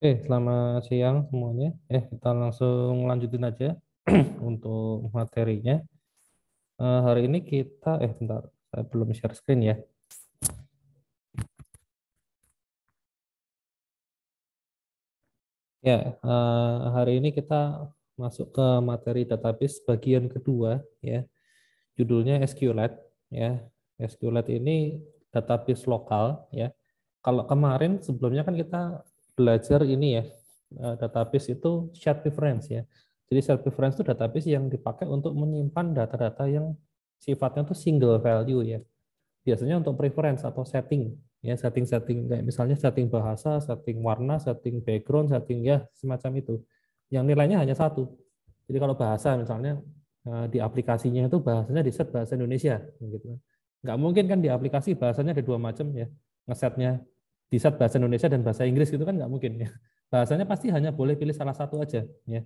Oke, selamat siang semuanya. Kita langsung lanjutin aja untuk materinya. Hari ini kita, bentar, saya belum share screen ya. Ya, hari ini kita masuk ke materi database bagian kedua ya. Judulnya SQLite ya. SQLite ini database lokal ya. Kalau kemarin sebelumnya kan kita belajar ini ya, database itu shared preference ya. Jadi shared preference itu database yang dipakai untuk menyimpan data-data yang sifatnya itu single value ya. Biasanya untuk preference atau setting ya, setting-setting kayak misalnya setting bahasa, setting warna, setting background, setting ya semacam itu. Yang nilainya hanya satu. Jadi kalau bahasa misalnya di aplikasinya itu bahasanya di set bahasa Indonesia gitu. Nggak mungkin kan di aplikasi bahasanya ada dua macam ya. Ngesetnya di set bahasa Indonesia dan bahasa Inggris gitu kan nggak mungkin ya. Bahasanya pasti hanya boleh pilih salah satu aja ya.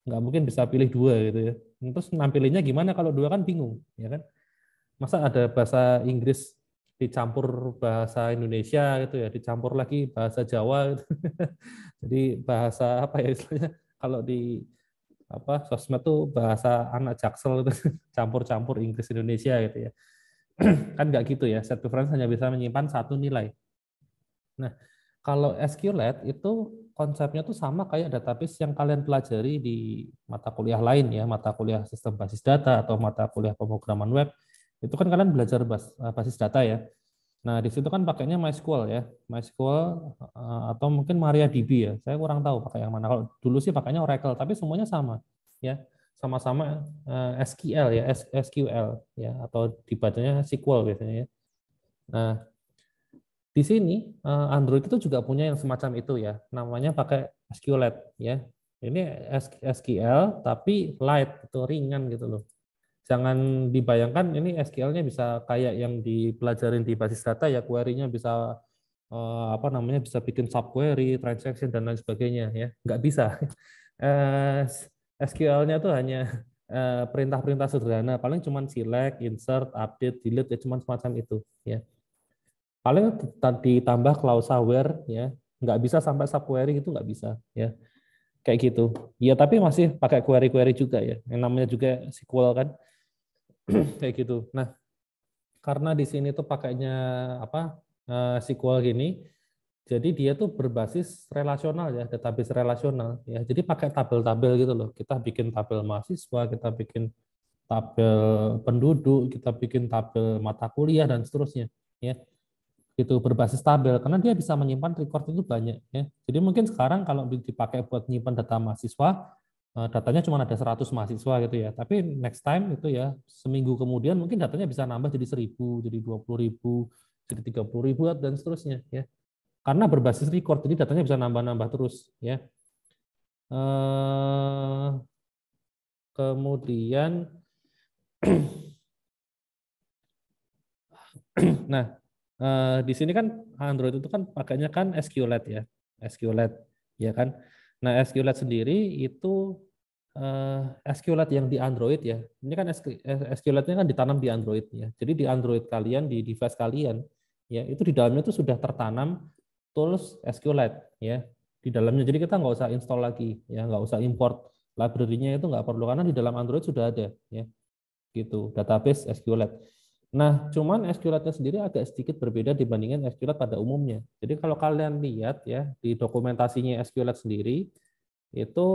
Nggak mungkin bisa pilih dua gitu ya. Terus nampilinnya gimana kalau dua kan bingung ya kan. Masa ada bahasa Inggris dicampur bahasa Indonesia gitu ya, dicampur lagi bahasa Jawa gitu. Jadi bahasa apa ya istilahnya kalau di apa sosmed tuh bahasa anak jaksel itu campur-campur Inggris Indonesia gitu ya. Kan nggak gitu ya, set preference hanya bisa menyimpan satu nilai. Nah, kalau SQLite itu konsepnya tuh sama kayak database yang kalian pelajari di mata kuliah lain ya, mata kuliah sistem basis data atau mata kuliah pemrograman web. Itu kan kalian belajar basis data ya. Nah, di situ kan pakainya MySQL ya. MySQL atau mungkin MariaDB ya. Saya kurang tahu pakai yang mana. Kalau dulu sih pakainya Oracle, tapi semuanya sama ya. Sama-sama SQL ya, SQL ya atau dibacanya SQL biasanya ya. Nah, di sini Android itu juga punya yang semacam itu ya. Namanya pakai SQLite ya. Ini SQL tapi light itu ringan gitu loh. Jangan dibayangkan ini SQL-nya bisa kayak yang dipelajarin di basis data ya, query-nya bisa apa namanya bisa bikin subquery, transaction dan lain sebagainya ya. Nggak bisa. SQL-nya tuh hanya perintah-perintah sederhana, paling cuma select, insert, update, delete ya cuma semacam itu ya. Paling ditambah klausa where ya, nggak bisa sampai subquery itu nggak bisa ya. Kayak gitu. Ya tapi masih pakai query-query juga ya. Yang namanya juga SQL kan kayak gitu. Nah, karena di sini tuh pakainya apa SQL gini, jadi dia tuh berbasis relasional ya, database relasional ya. Jadi pakai tabel-tabel gitu loh. Kita bikin tabel mahasiswa, kita bikin tabel penduduk, kita bikin tabel mata kuliah dan seterusnya ya. Itu berbasis tabel karena dia bisa menyimpan record itu banyak ya. Jadi mungkin sekarang kalau dipakai buat menyimpan data mahasiswa, datanya cuma ada 100 mahasiswa gitu ya. Tapi next time itu ya seminggu kemudian mungkin datanya bisa nambah jadi 1000, jadi 20.000, jadi 30.000 dan seterusnya ya. Karena berbasis record jadi datanya bisa nambah-nambah terus ya. Kemudian nah di sini kan Android itu kan pakainya kan SQLite ya. SQLite ya kan. Nah, SQLite sendiri itu SQLite yang di Android ya. Ini kan SQLite-nya kan ditanam di Android ya. Jadi di Android kalian, di device kalian, ya itu di dalamnya itu sudah tertanam tools SQLite ya di dalamnya. Jadi kita nggak usah install lagi ya, nggak usah import library-nya itu nggak perlu karena di dalam Android sudah ada ya gitu database SQLite. Nah, cuman SQLite-nya sendiri agak sedikit berbeda dibandingkan SQLite pada umumnya. Jadi kalau kalian lihat ya di dokumentasinya SQLite sendiri itu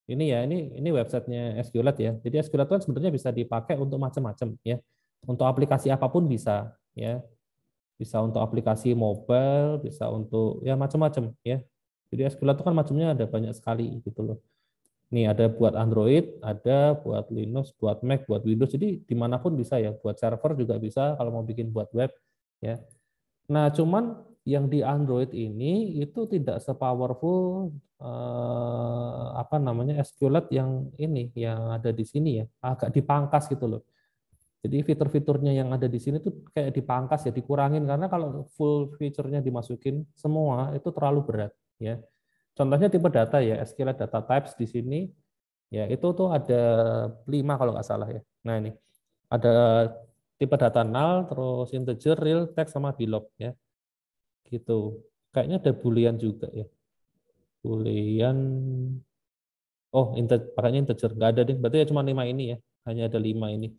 ini ya ini websitenya SQLite ya. Jadi SQLite kan sebenarnya bisa dipakai untuk macam-macam ya. Untuk aplikasi apapun bisa ya. Bisa untuk aplikasi mobile, bisa untuk ya macam-macam ya. Jadi SQLite itu kan macamnya ada banyak sekali gitu loh. Nih ada buat Android, ada buat Linux, buat Mac, buat Windows. Jadi dimanapun bisa ya. Buat server juga bisa kalau mau bikin buat web ya. Nah, cuman yang di Android ini itu tidak sepowerful apa namanya SQLite yang ini yang ada di sini ya, agak dipangkas gitu loh. Jadi fitur-fiturnya yang ada di sini tuh kayak dipangkas ya, dikurangin karena kalau full fiturnya dimasukin semua itu terlalu berat ya. Contohnya tipe data ya, SQLite data types di sini ya itu tuh ada 5 kalau nggak salah ya. Nah ini ada tipe data null, terus integer, real, text sama bilog ya. gitu. Kayaknya ada boolean juga ya. Boolean, oh pakainya integer, nggak ada deh. Berarti ya cuma 5 ini ya, hanya ada 5 ini.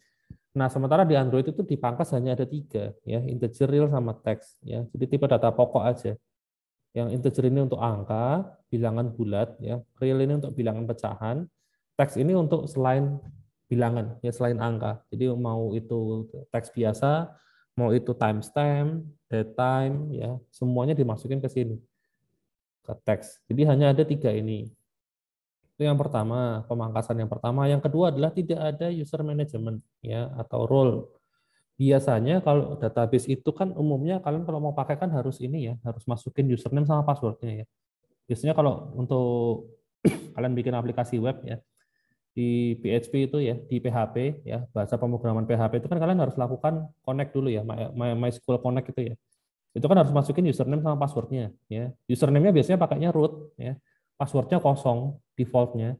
Nah, sementara di Android itu dipangkas hanya ada 3 ya, integer, real, sama teks ya. Jadi tipe data pokok aja. Yang integer ini untuk angka, bilangan bulat ya, real ini untuk bilangan pecahan, teks ini untuk selain bilangan ya, selain angka. Jadi mau itu teks biasa, mau itu timestamp, datetime ya, semuanya dimasukin ke sini ke teks. Jadi hanya ada 3 ini. Itu yang pertama, pemangkasan yang pertama. Yang kedua adalah tidak ada user management ya, atau role. Biasanya kalau database itu kan umumnya kalian kalau mau pakai kan harus ini ya, harus masukin username sama passwordnya ya. Biasanya kalau untuk kalian bikin aplikasi web ya, di PHP itu ya, di PHP ya, bahasa pemrograman PHP itu kan kalian harus lakukan connect dulu ya, MySQL connect itu ya. Itu kan harus masukin username sama passwordnya ya. Username-nya biasanya pakainya root ya, passwordnya kosong defaultnya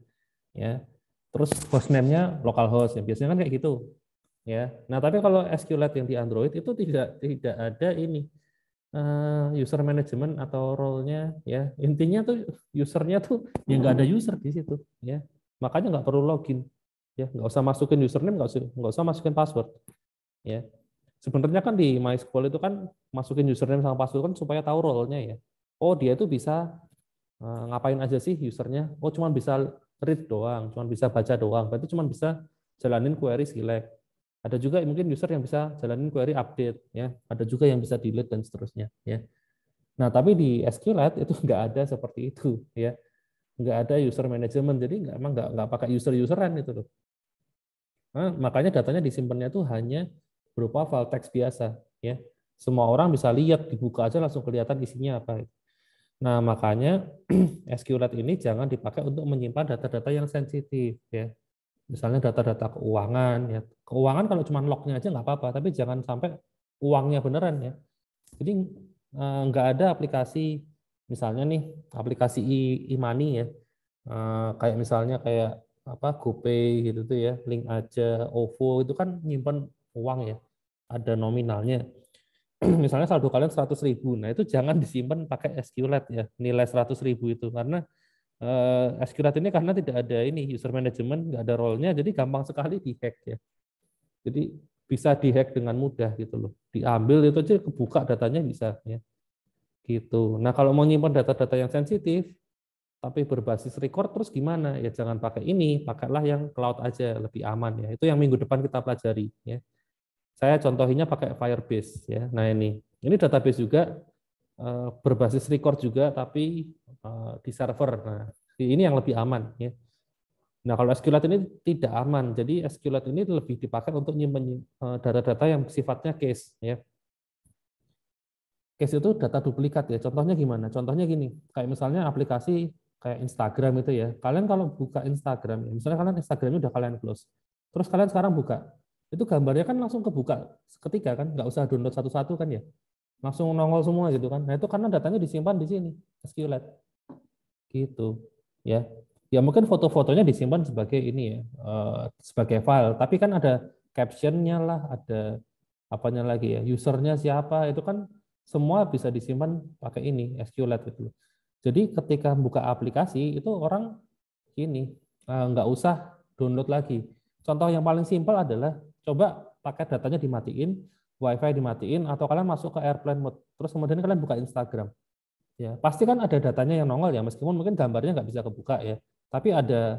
ya. Terus hostname-nya localhost ya. Biasanya kan kayak gitu ya. Nah, tapi kalau SQLite yang di Android itu tidak ada ini user management atau role-nya ya. Intinya tuh usernya tuh ya nggak ada user di situ ya. Makanya nggak perlu login ya, nggak usah masukin username, nggak usah masukin password ya. Sebenarnya kan di MySQL itu kan masukin username sama password kan supaya tahu role-nya ya. Oh, dia itu bisa ngapain aja sih usernya? Oh, cuma bisa read doang, cuma bisa baca doang. Berarti cuma bisa jalanin query select. Ada juga mungkin user yang bisa jalanin query update ya. Ada juga yang bisa delete dan seterusnya ya. Nah, tapi di SQLite itu nggak ada seperti itu ya. Nggak ada user management. Jadi emang nggak pakai user-useran itu loh. Nah, makanya datanya disimpannya itu hanya berupa file teks biasa ya. Semua orang bisa lihat, dibuka aja langsung kelihatan isinya apa. Nah, makanya SQLite ini jangan dipakai untuk menyimpan data-data yang sensitif ya. Misalnya data-data keuangan ya. Keuangan kalau cuma lognya aja nggak apa-apa, tapi jangan sampai uangnya beneran ya. Jadi nggak ada aplikasi, misalnya nih aplikasi e-money ya, kayak misalnya kayak apa GoPay gitu tuh ya, link aja, OVO itu kan nyimpan uang ya, ada nominalnya. Misalnya saldo kalian 100.000, nah itu jangan disimpan pakai SQLite ya, nilai 100.000 itu, karena SQLite ini karena tidak ada ini user management, nggak ada role-nya, jadi gampang sekali dihack ya. Jadi bisa dihack dengan mudah gitu loh. Diambil itu aja kebuka datanya bisa ya. Gitu. Nah, kalau mau nyimpan data-data yang sensitif tapi berbasis record terus gimana? Ya jangan pakai ini, pakailah yang cloud aja, lebih aman ya. Itu yang minggu depan kita pelajari ya. Saya contohinya pakai Firebase ya. Nah, ini database juga berbasis record juga tapi di server. Nah, ini yang lebih aman ya. Nah, kalau SQLite ini tidak aman. Jadi SQLite ini lebih dipakai untuk nyimpen data-data yang sifatnya case ya. Case itu data duplikat ya. Contohnya gimana? Contohnya gini, kayak misalnya aplikasi kayak Instagram itu ya. Kalian kalau buka Instagram, ya, misalnya kalian Instagramnya udah kalian close, terus kalian sekarang buka, itu gambarnya kan langsung kebuka seketika kan, nggak usah download satu-satu kan ya, langsung nongol semua gitu kan. Nah itu karena datanya disimpan di sini, SQLite gitu ya. Ya mungkin foto-fotonya disimpan sebagai ini ya, sebagai file, tapi kan ada captionnya lah, ada apanya lagi ya, usernya siapa, itu kan semua bisa disimpan pakai ini SQLite itu. Jadi ketika buka aplikasi itu orang ini nggak usah download lagi. Contoh yang paling simpel adalah coba pakai datanya dimatiin, WiFi dimatiin, atau kalian masuk ke airplane mode, terus kemudian kalian buka Instagram. Ya, pasti kan ada datanya yang nongol ya, meskipun mungkin gambarnya nggak bisa kebuka ya, tapi eh,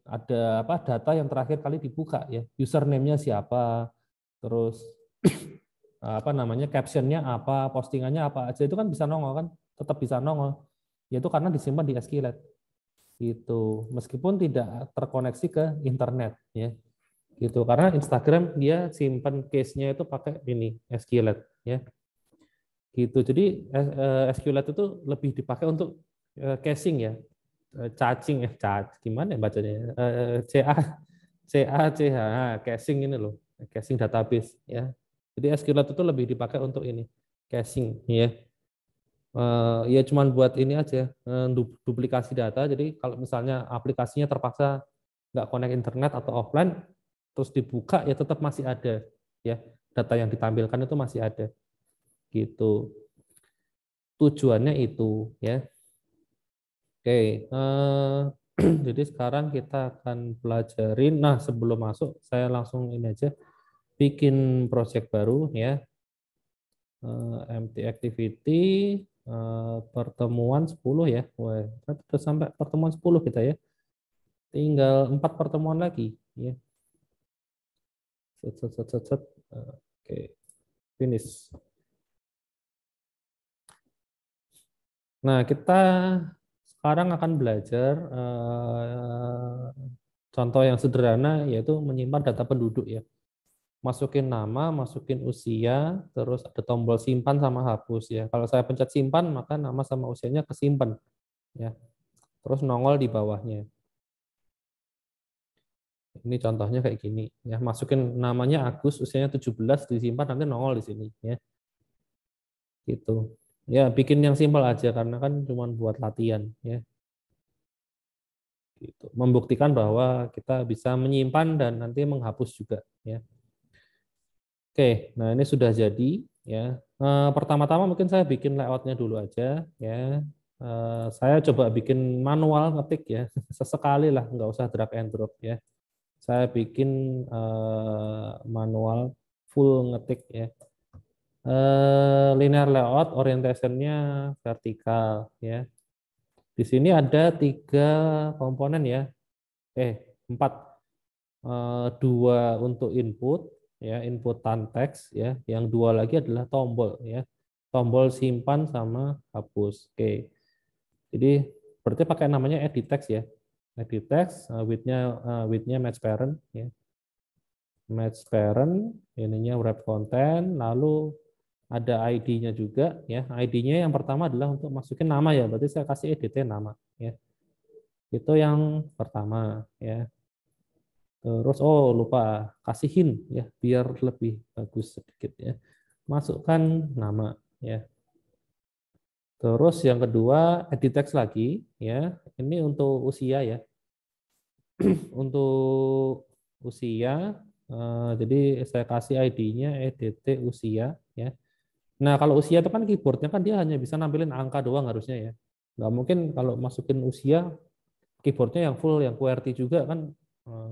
ada apa data yang terakhir kali dibuka ya, username-nya siapa, terus apa namanya captionnya apa, postingannya apa aja itu kan bisa nongol kan, tetap bisa nongol. Yaitu karena disimpan di SQLite gitu, meskipun tidak terkoneksi ke internet ya. Gitu. Karena Instagram dia simpan case-nya itu pakai ini SQLite ya. Gitu. Jadi SQLite itu lebih dipakai untuk caching ya. Caching ya, gimana ya bacanya? CACH, caching ini loh, caching database ya. Jadi SQLite itu lebih dipakai untuk ini, caching ya. Ya cuman buat ini aja, duplikasi data. Jadi kalau misalnya aplikasinya terpaksa nggak connect internet atau offline, terus dibuka ya tetap masih ada ya, data yang ditampilkan itu masih ada gitu. tujuannya itu ya. Oke, jadi sekarang kita akan pelajarin. Nah, sebelum masuk, saya langsung ini aja bikin project baru ya. Empty activity pertemuan 10 ya. Wah, kita sampai pertemuan 10 kita ya. Tinggal 4 pertemuan lagi ya. Set. Oke, finish. Nah, kita sekarang akan belajar contoh yang sederhana yaitu menyimpan data penduduk ya. Masukin nama, masukin usia, terus ada tombol simpan sama hapus ya. Kalau saya pencet simpan, maka nama sama usianya kesimpan ya. Terus nongol di bawahnya. Ini contohnya kayak gini ya. Masukin namanya Agus, usianya 17, disimpan nanti nongol di sini ya. Gitu. Ya, bikin yang simpel aja karena kan cuma buat latihan ya. Gitu. Membuktikan bahwa kita bisa menyimpan dan nanti menghapus juga ya. Oke, nah ini sudah jadi ya. Pertama-tama mungkin saya bikin layoutnya dulu aja ya. Saya coba bikin manual ngetik ya, sesekali lah, nggak usah drag and drop ya. Saya bikin manual full ngetik ya. Linear layout orientationnya vertikal ya. Di sini ada 3 komponen ya, 4, 2 untuk input ya, inputan teks ya, yang 2 lagi adalah tombol ya, tombol simpan sama hapus. Oke, jadi berarti pakai namanya edit text ya, edit text, widthnya match parent ya, match parent, ininya wrap content, lalu ada ID-nya juga ya. ID-nya yang pertama adalah untuk masukin nama ya, berarti saya kasih edit nama ya. Itu yang pertama ya. Terus lupa kasihin ya biar lebih bagus sedikit ya. Masukkan nama ya. Terus yang kedua edit text lagi ya. Ini untuk usia ya. Untuk usia jadi saya kasih ID-nya EDT usia ya. Nah, kalau usia itu kan keyboardnya kan dia hanya bisa nampilin angka doang harusnya ya. Nggak mungkin kalau masukin usia, keyboardnya yang full, yang QWERTY juga kan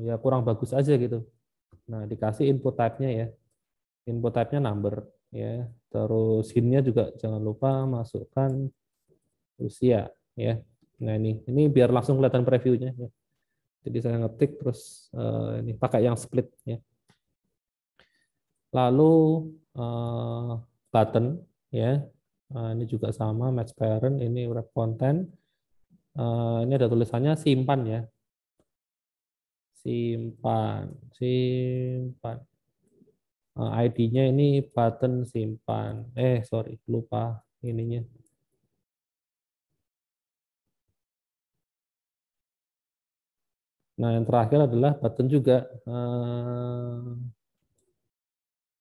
ya kurang bagus aja gitu. Nah, dikasih input type-nya ya. Input type-nya number ya. Terus hint-nya juga jangan lupa masukkan usia ya. Nah, ini biar langsung kelihatan previewnya ya. Jadi saya ngetik terus ini pakai yang split ya. Lalu button ya. Ini juga sama match parent, ini wrap content. Ini ada tulisannya simpan ya. Simpan. ID-nya ini button simpan. Sorry, lupa ininya. Nah, yang terakhir adalah button juga.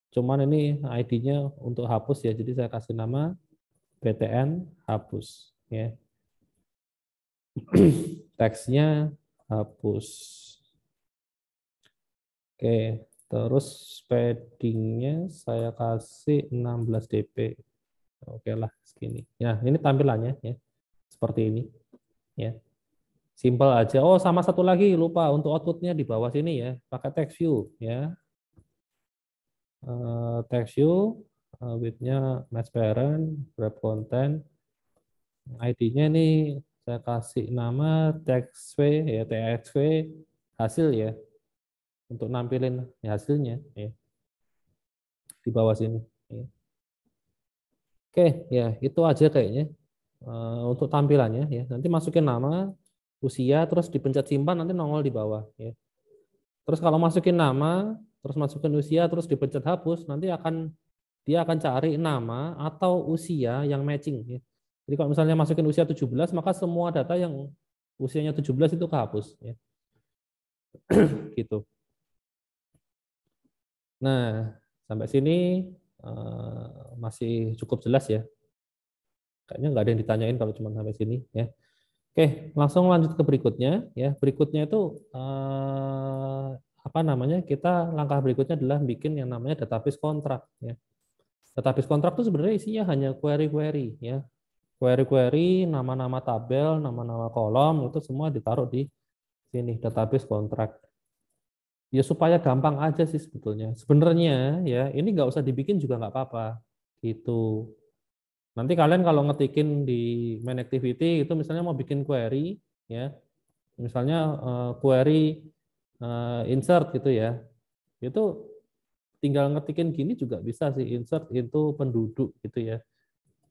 Cuman ini ID-nya untuk hapus ya, jadi saya kasih nama btn hapus ya. Teksnya hapus. Oke, terus paddingnya saya kasih 16 dp. Oke lah, segini. Ya, ini tampilannya ya, seperti ini ya. Simple aja. Sama satu lagi lupa untuk outputnya di bawah sini ya, pakai text view ya. Text view, width-nya match parent, wrap content, ID-nya ini saya kasih nama TXV ya, TXV hasil ya, untuk nampilin hasilnya ya, di bawah sini. Ya. Oke, ya itu aja kayaknya untuk tampilannya ya. Nanti masukin nama, usia, terus dipencet simpan, nanti nongol di bawah ya. Terus kalau masukin nama, terus masukin usia, terus dipencet hapus, nanti dia akan cari nama atau usia yang matching ya. Jadi kalau misalnya masukin usia 17, maka semua data yang usianya 17 itu kehapus ya. Gitu. Nah, sampai sini masih cukup jelas ya. Kayaknya nggak ada yang ditanyain kalau cuma sampai sini ya. Oke, langsung lanjut ke berikutnya ya. Berikutnya itu apa namanya? Kita langkah berikutnya adalah bikin yang namanya database kontrak ya. Database kontrak itu sebenarnya isinya hanya query-query ya. query-query, nama-nama tabel, nama-nama kolom itu semua ditaruh di sini database kontrak. Ya supaya gampang aja sih sebetulnya. Sebenarnya ya ini nggak usah dibikin juga nggak apa-apa gitu. Nanti kalian kalau ngetikin di main activity itu misalnya mau bikin query ya, misalnya query insert gitu ya, itu tinggal ngetikin gini juga bisa sih, insert into penduduk gitu ya.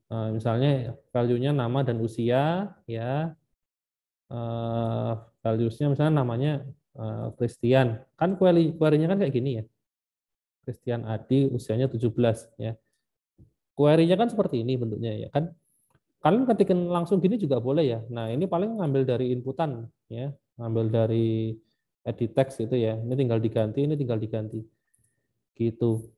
Misalnya value-nya nama dan usia ya, values-nya misalnya namanya Christian. Kan query-nya kan kayak gini ya. Christian Adi usianya 17 ya. Query-nya kan seperti ini bentuknya ya kan. Kalian ketikin langsung gini juga boleh ya. Nah, ini paling ngambil dari inputan ya, ngambil dari edit text itu ya. Ini tinggal diganti, ini tinggal diganti. Gitu.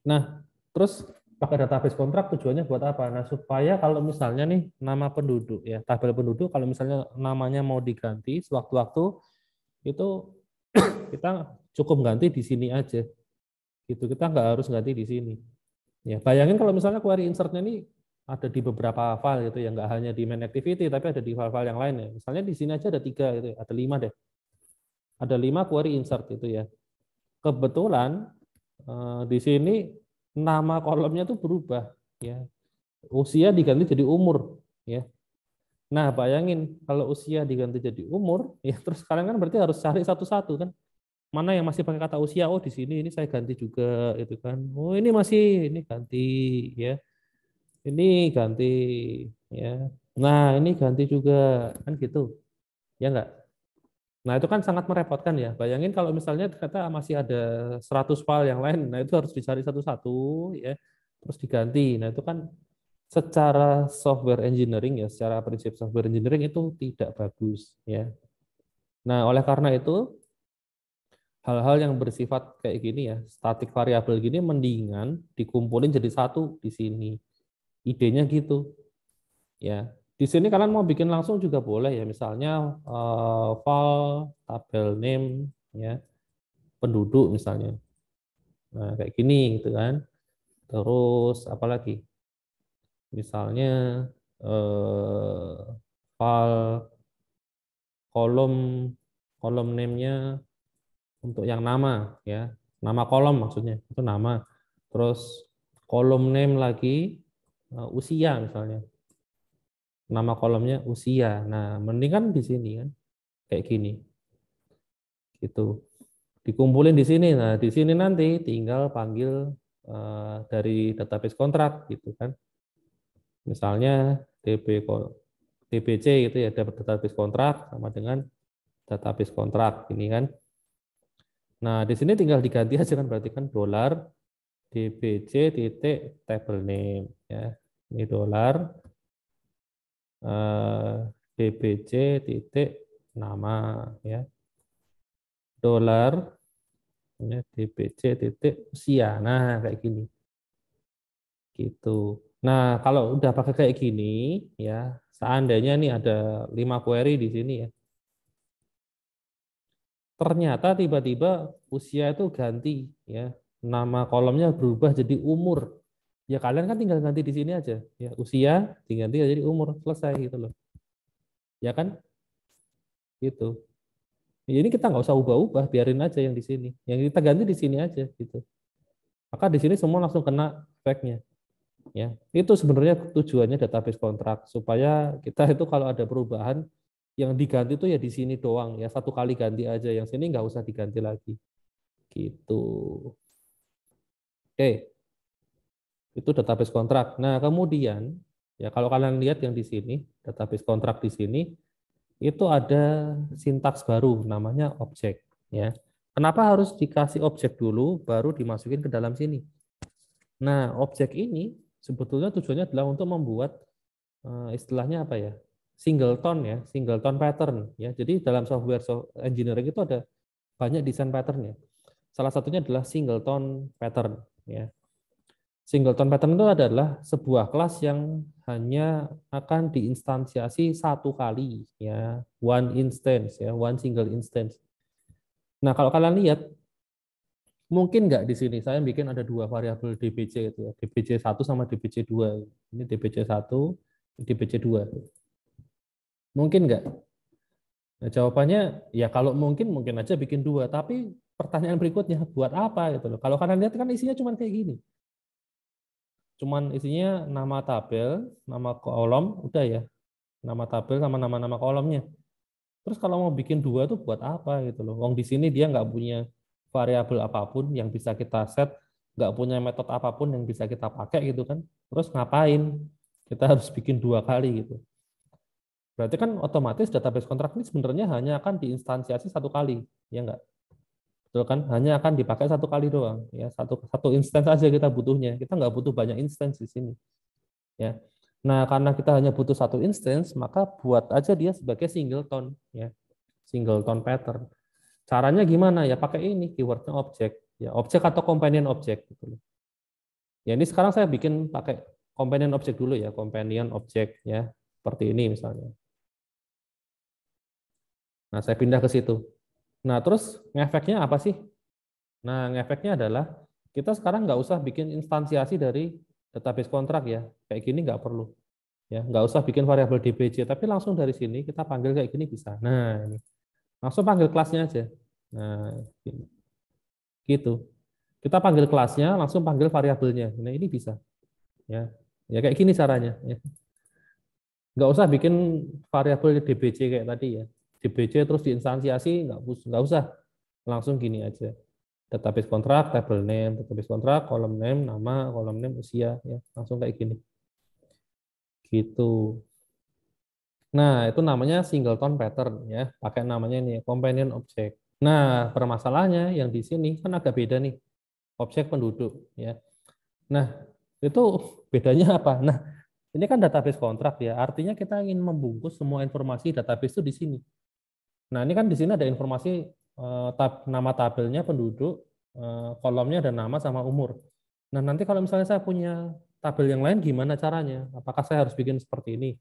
Nah, terus pakai database kontrak tujuannya buat apa? Nah, supaya kalau misalnya nih nama penduduk ya, tabel penduduk kalau misalnya namanya mau diganti sewaktu-waktu itu kita cukup ganti di sini aja. Gitu. Kita nggak harus ganti di sini. Ya, bayangin kalau misalnya query insert-nya ini ada di beberapa file gitu ya, nggak hanya di main activity tapi ada di file-file yang lain ya. Misalnya di sini aja ada 3 gitu, ada 5 deh. Ada 5 query insert itu ya. Kebetulan di sini nama kolomnya tuh berubah ya. Usia diganti jadi umur ya. Nah, bayangin kalau usia diganti jadi umur ya terus kalian kan berarti harus cari satu-satu kan. Mana yang masih pakai kata usia? Oh, di sini ini saya ganti juga itu kan. Oh, ini masih ini ganti ya. Ini ganti ya. Nah, ini ganti juga kan gitu. Ya enggak? Nah, itu kan sangat merepotkan ya. Bayangin kalau misalnya ternyata masih ada 100 file yang lain, nah itu harus dicari satu-satu ya, terus diganti. Nah, itu kan secara software engineering ya, secara prinsip software engineering itu tidak bagus ya. Nah, oleh karena itu hal-hal yang bersifat kayak gini ya, static variabel gini mendingan dikumpulin jadi satu di sini. Idenya gitu. Ya, di sini kalian mau bikin langsung juga boleh ya, misalnya file tabel name ya, penduduk misalnya. Nah, kayak gini gitu kan. Terus apa lagi? Misalnya file kolom kolom name-nya untuk yang nama ya. Nama kolom maksudnya, itu nama. Terus kolom name lagi usia misalnya. Nama kolomnya usia. Nah, mending kan di sini kan kayak gini. Gitu. Dikumpulin di sini. Nah, di sini nanti tinggal panggil dari database kontrak gitu kan. Misalnya DBC gitu ya, database kontrak sama dengan database kontrak ini kan. Nah, di sini tinggal diganti aja kan berarti kan dolar DBC titik table name ya. Ini dolar DBC titik nama ya. Dolar ya, DBC titik usia. Nah, kayak gini. Gitu. Nah, kalau udah pakai kayak gini, ya seandainya nih ada 5 query di sini ya, ternyata tiba-tiba usia itu ganti, ya nama kolomnya berubah jadi umur. Ya kalian kan tinggal ganti di sini aja, ya usia diganti jadi umur, selesai gitu loh. Ya kan? Gitu. Ya, ini kita nggak usah ubah-ubah, biarin aja yang di sini. Yang kita ganti di sini aja gitu. Maka di sini semua langsung kena efeknya. Ya, itu sebenarnya tujuannya database kontrak supaya kita itu kalau ada perubahan yang diganti itu ya di sini doang ya, satu kali ganti aja, yang sini nggak usah diganti lagi gitu. Oke, itu database kontrak. Nah, kemudian ya kalau kalian lihat yang di sini database kontrak di sini itu ada sintaks baru namanya objek ya. Kenapa harus dikasih objek dulu baru dimasukin ke dalam sini? Nah, objek ini sebetulnya tujuannya adalah untuk membuat istilahnya apa ya? Singleton ya, singleton pattern ya. Jadi dalam software engineering itu ada banyak desain pattern ya. Salah satunya adalah singleton pattern ya. Singleton pattern itu adalah sebuah kelas yang hanya akan diinstansiasi satu kali ya, one instance ya, one single instance. Nah, kalau kalian lihat mungkin nggak di sini saya bikin ada dua variabel dbc itu ya, dbc 1 sama dbc 2. Ini dbc 1, DBC2. Mungkin nggak? Nah, jawabannya ya kalau mungkin aja bikin 2, tapi pertanyaan berikutnya buat apa gitu loh. Kalau kalian lihat kan isinya cuma kayak gini. Cuman isinya nama tabel, nama kolom, udah ya. Nama tabel sama nama-nama kolomnya. Terus kalau mau bikin 2 tuh buat apa gitu loh. Wong di sini dia nggak punya variabel apapun yang bisa kita set, nggak punya metode apapun yang bisa kita pakai gitu kan. Terus ngapain? Kita harus bikin 2 kali gitu. Berarti kan otomatis database kontrak ini sebenarnya hanya akan diinstansiasi 1 kali, ya enggak? Betul kan? Hanya akan dipakai 1 kali doang, ya satu instance aja kita butuhnya. Kita nggak butuh banyak instance di sini, ya. Nah, karena kita hanya butuh 1 instance, maka buat aja dia sebagai singleton, ya, singleton pattern. Caranya gimana? Ya pakai ini keywordnya objek, ya objek atau companion objek. Gitu. Ya ini sekarang saya bikin pakai companion objek dulu ya, companion objek ya, seperti ini misalnya. Nah, saya pindah ke situ. Nah, terus ngefeknya apa sih? Nah, ngefeknya adalah kita sekarang nggak usah bikin instansiasi dari database kontrak ya. Kayak gini nggak perlu. Ya, nggak usah bikin variabel DBC, tapi langsung dari sini kita panggil kayak gini bisa. Nah, ini. Langsung panggil kelasnya aja. Nah, gini. Gitu. Kita panggil kelasnya, langsung panggil variabelnya. Nah, ini bisa. Ya, ya kayak gini caranya. Ya. Nggak usah bikin variabel DBC kayak tadi ya. DBC terus diinstansiasi, nggak usah. Langsung gini aja. Database kontrak, table name, database kontrak, kolom name, nama, kolom name, usia, ya langsung kayak gini. Gitu. Nah, itu namanya singleton pattern ya, pakai namanya ini companion object. Nah, permasalahannya yang di sini kan agak beda nih, objek penduduk ya. Nah, itu bedanya apa? Nah, ini kan database kontrak ya, artinya kita ingin membungkus semua informasi database itu di sini. Nah, ini kan di sini ada informasi nama tabelnya penduduk, kolomnya ada nama sama umur. Nah, nanti kalau misalnya saya punya tabel yang lain gimana caranya? Apakah saya harus bikin seperti ini?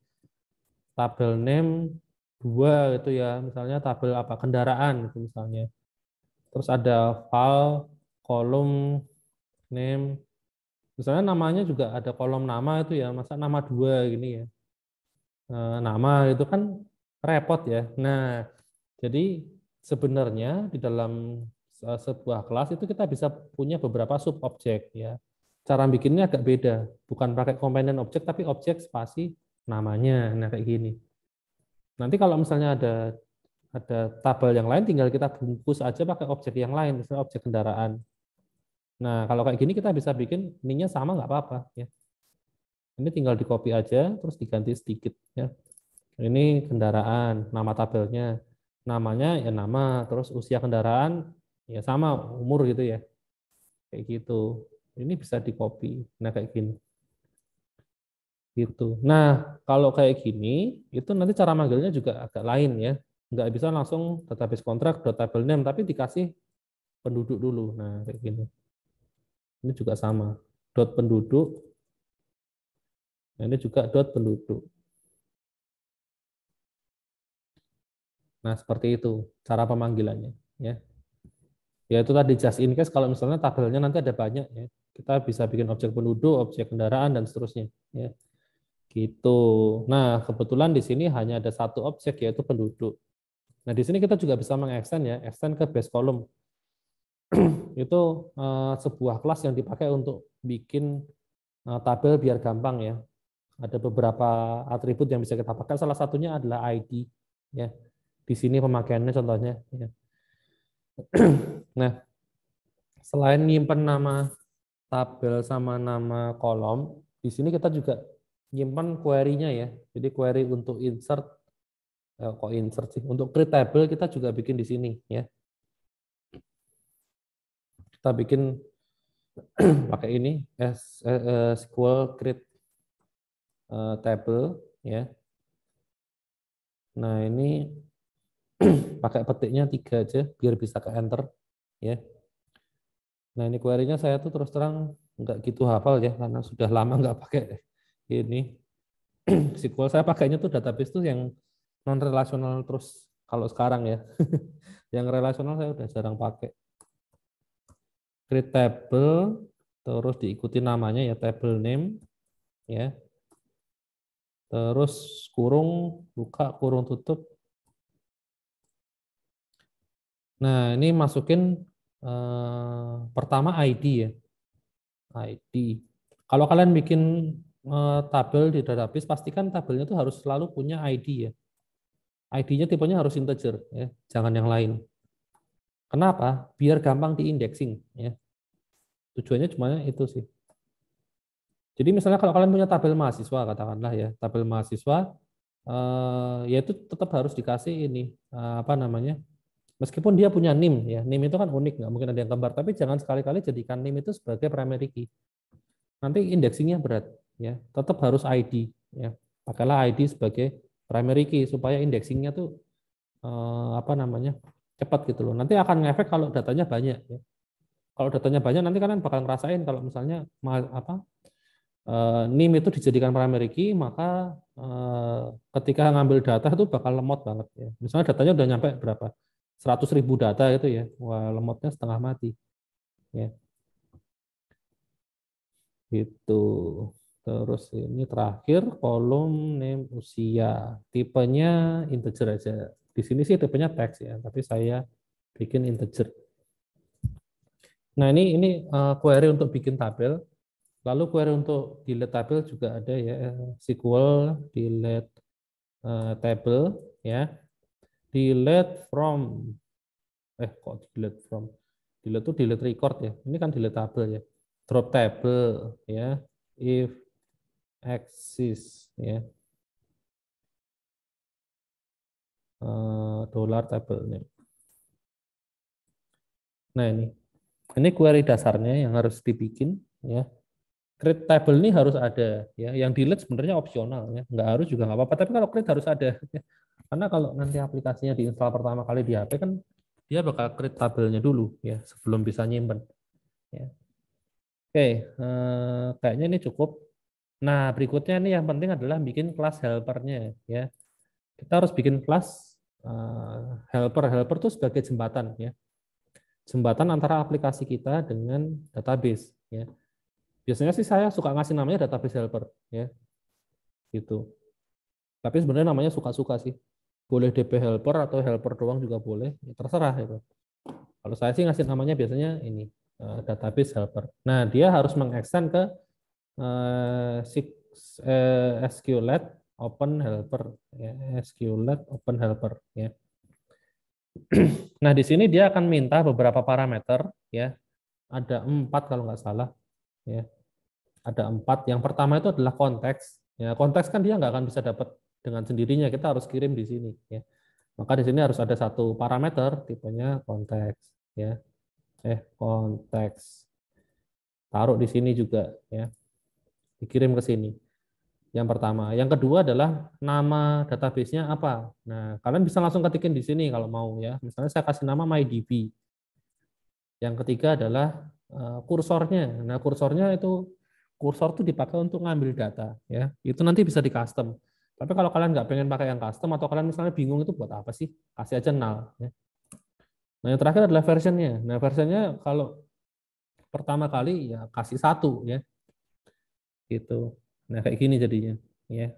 Tabel name 2 itu ya, misalnya tabel apa? Kendaraan itu misalnya. Terus ada file, kolom, name. Misalnya namanya juga ada kolom nama itu ya, masa nama 2 gini ya. Nama itu kan repot ya. Nah, jadi sebenarnya di dalam sebuah kelas itu kita bisa punya beberapa sub objek ya. Cara bikinnya agak beda, bukan pakai komponen objek tapi objek spasi namanya. Nah, kayak gini. Nanti kalau misalnya ada tabel yang lain tinggal kita bungkus aja pakai objek yang lain, misalnya objek kendaraan. Nah, kalau kayak gini kita bisa bikin ininya sama nggak apa-apa ya. Ini tinggal di copy aja terus diganti sedikit ya. Ini kendaraan, nama tabelnya. Namanya ya nama, terus usia kendaraan ya sama umur gitu ya. Kayak gitu. Ini bisa di copy. Nah, kayak gini. Gitu. Nah, kalau kayak gini, itu nanti cara manggilnya juga agak lain ya. Nggak bisa langsung database kontrak, table name, tapi dikasih penduduk dulu. Nah, kayak gini. Ini juga sama. Dot penduduk. Nah, ini juga dot penduduk. Nah, seperti itu cara pemanggilannya. Ya. Ya itu tadi just in case kalau misalnya tabelnya nanti ada banyak ya. Kita bisa bikin objek penduduk, objek kendaraan dan seterusnya ya. Gitu. Nah, kebetulan di sini hanya ada 1 objek yaitu penduduk. Nah, di sini kita juga bisa mengextend ya, extend ke base column. Itu sebuah kelas yang dipakai untuk bikin tabel biar gampang ya. Ada beberapa atribut yang bisa kita pakai, salah satunya adalah ID ya. Di sini pemakaiannya contohnya ya. Nah, selain nyimpen nama tabel sama nama kolom, di sini kita juga nyimpan query-nya ya. Jadi query untuk insert, kok insert sih? Untuk create table kita juga bikin di sini ya. Kita bikin pakai ini SQL create table ya. Nah, ini pakai petiknya 3 aja biar bisa ke enter ya. Nah, ini query-nya saya tuh terus terang nggak gitu hafal ya karena sudah lama nggak pakai ini. SQL saya pakainya tuh database tuh yang non relasional terus kalau sekarang ya. Yang relasional saya udah jarang pakai. Create table terus diikuti namanya ya table name ya. terus kurung, buka, kurung tutup. Nah, ini masukin pertama ID ya, ID. Kalau kalian bikin tabel di database, pastikan tabelnya itu harus selalu punya ID ya. ID-nya tipenya harus integer ya, jangan yang lain. Kenapa? Biar gampang diindexing ya. Tujuannya cuma itu sih. Jadi misalnya kalau kalian punya tabel mahasiswa katakanlah ya, tabel mahasiswa ya itu tetap harus dikasih ini apa namanya? Meskipun dia punya NIM ya, NIM itu kan unik, nggak mungkin ada yang kembar, tapi jangan sekali-kali jadikan NIM itu sebagai primary key. Nanti indexingnya berat ya, tetap harus ID ya. Pakailah ID sebagai primary key supaya indexingnya tuh apa namanya? Cepat gitu loh. Nanti akan ngefek kalau datanya banyak ya. Kalau datanya banyak nanti kalian bakal ngerasain kalau misalnya apa NIM itu dijadikan primary key, maka ketika ngambil data itu bakal lemot banget ya. Misalnya datanya udah nyampe berapa? 100.000 data itu ya. Wah, lemotnya setengah mati. Ya, gitu. Terus ini terakhir kolom name usia. Tipenya integer aja. Di sini sih tipenya teks ya, tapi saya bikin integer. Nah, ini query untuk bikin tabel. Lalu query untuk delete tabel juga ada ya, SQL delete table ya. Delete from kok delete from? Delete itu delete record ya. Ini kan delete table ya. Drop table ya. If exists ya. Dollar table name. Nah, ini query dasarnya yang harus dibikin ya. Create table ini harus ada ya. Yang delete sebenarnya opsional ya. Nggak harus juga nggak apa-apa, tapi kalau create harus ada ya. Karena kalau nanti aplikasinya diinstal pertama kali di HP kan dia bakal create tabelnya dulu ya sebelum bisa nyimpen ya. Oke, kayaknya ini cukup. Nah, berikutnya nih yang penting adalah bikin kelas helpernya ya. Kita harus bikin kelas helper. Helper itu sebagai jembatan ya. Jembatan antara aplikasi kita dengan database ya. Biasanya sih saya suka ngasih namanya database helper ya. Gitu. Tapi sebenarnya namanya suka-suka sih. Boleh DB helper atau helper doang juga boleh, ya terserah itu. Kalau saya sih ngasih namanya biasanya ini database helper. Nah, dia harus mengextend ke SQLite open helper ya, SQLite open helper ya. Nah, di sini dia akan minta beberapa parameter ya. Ada 4 kalau nggak salah ya. Ada 4. Yang pertama itu adalah konteks. Ya, konteks kan dia nggak akan bisa dapat dengan sendirinya. Kita harus kirim di sini ya. Maka di sini harus ada satu parameter tipenya konteks ya. Konteks. Taruh di sini juga ya. Dikirim ke sini. Yang pertama. Yang kedua adalah nama database-nya apa. Nah, kalian bisa langsung ketikin di sini kalau mau ya. Misalnya saya kasih nama MyDB. Yang ketiga adalah kursornya. Nah, kursornya itu kursor itu dipakai untuk ngambil data ya. Itu nanti bisa di custom. Tapi kalau kalian nggak pengen pakai yang custom atau kalian misalnya bingung itu buat apa sih? Kasih aja null ya. Nah, yang terakhir adalah versionnya. Nah, versionnya kalau pertama kali ya kasih 1 ya. Gitu. Nah, kayak gini jadinya ya.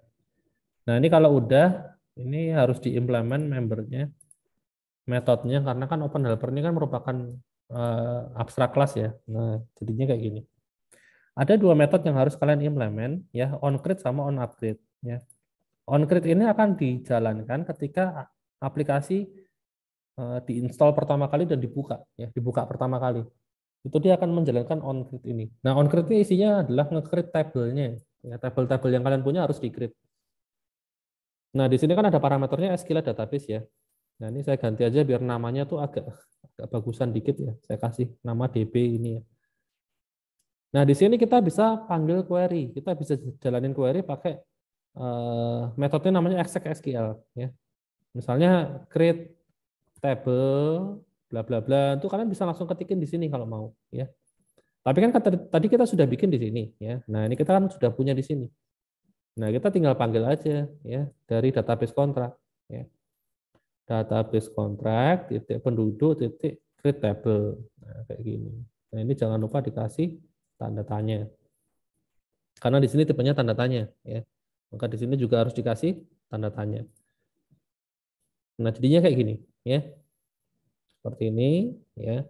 Nah, ini kalau udah ini harus diimplement membernya, metodenya karena kan open helper ini kan merupakan abstrak kelas ya. Nah, jadinya kayak gini. Ada 2 metode yang harus kalian implement ya, onCreate sama onUpgrade ya. OnCreate ini akan dijalankan ketika aplikasi diinstal pertama kali dan dibuka ya, dibuka pertama kali. Itu dia akan menjalankan onCreate ini. Nah, onCreate ini isinya adalah nge-create tabelnya. Ya, tabel-tabel yang kalian punya harus di-create. Nah, di sini kan ada parameternya SQLite database ya. Nah, ini saya ganti aja biar namanya tuh agak bagusan dikit ya. Saya kasih nama DB ini ya. Nah, di sini kita bisa panggil query. Kita bisa jalanin query pakai metodenya namanya exec SQL ya. Misalnya create table bla bla bla itu kalian bisa langsung ketikin di sini kalau mau ya. Tapi kan tadi kita sudah bikin di sini ya. Nah, ini kita kan sudah punya di sini. Nah, kita tinggal panggil aja ya dari database kontrak ya. Database kontrak titik penduduk titik create table. Nah, kayak gini. Nah, ini jangan lupa dikasih tanda tanya. Karena di sini tipenya tanda tanya ya. Maka di sini juga harus dikasih tanda tanya. Nah, jadinya kayak gini, ya. Seperti ini, ya.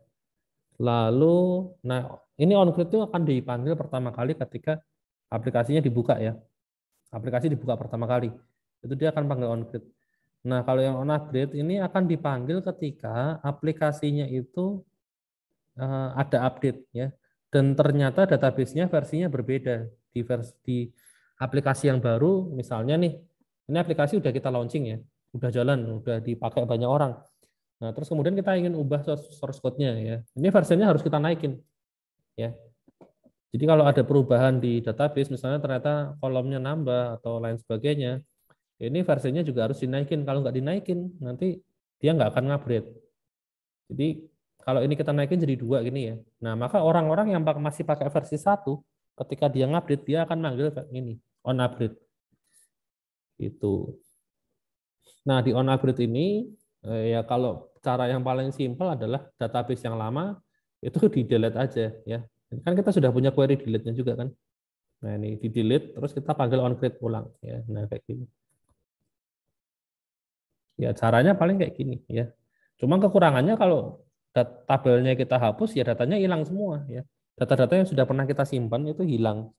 Lalu, nah ini on-grid itu akan dipanggil pertama kali ketika aplikasinya dibuka ya. Aplikasi dibuka pertama kali, itu dia akan panggil on-grid. Nah, kalau yang on-grid ini akan dipanggil ketika aplikasinya itu ada update ya. Dan ternyata database-nya versinya berbeda di aplikasi yang baru, misalnya nih, ini aplikasi udah kita launching ya, udah jalan, udah dipakai banyak orang. Nah, terus kemudian kita ingin ubah source code-nya ya. Ini versinya harus kita naikin ya. Jadi kalau ada perubahan di database, misalnya ternyata kolomnya nambah atau lain sebagainya, ini versinya juga harus dinaikin. Kalau nggak dinaikin, nanti dia nggak akan ngupgrade. Jadi kalau ini kita naikin jadi 2 gini ya. Nah, maka orang-orang yang masih pakai versi 1, ketika dia ngupdate, dia akan manggil ini, on upgrade. Itu. Nah, di on upgrade ini, ya kalau cara yang paling simpel adalah database yang lama, itu di-delete aja ya. Kan kita sudah punya query delete-nya juga kan. Nah, ini di-delete, terus kita panggil on create ulang ya. Nah, kayak gini. Ya, caranya paling kayak gini ya. Cuma kekurangannya kalau tabelnya kita hapus ya datanya hilang semua ya. Data-data yang sudah pernah kita simpan itu hilang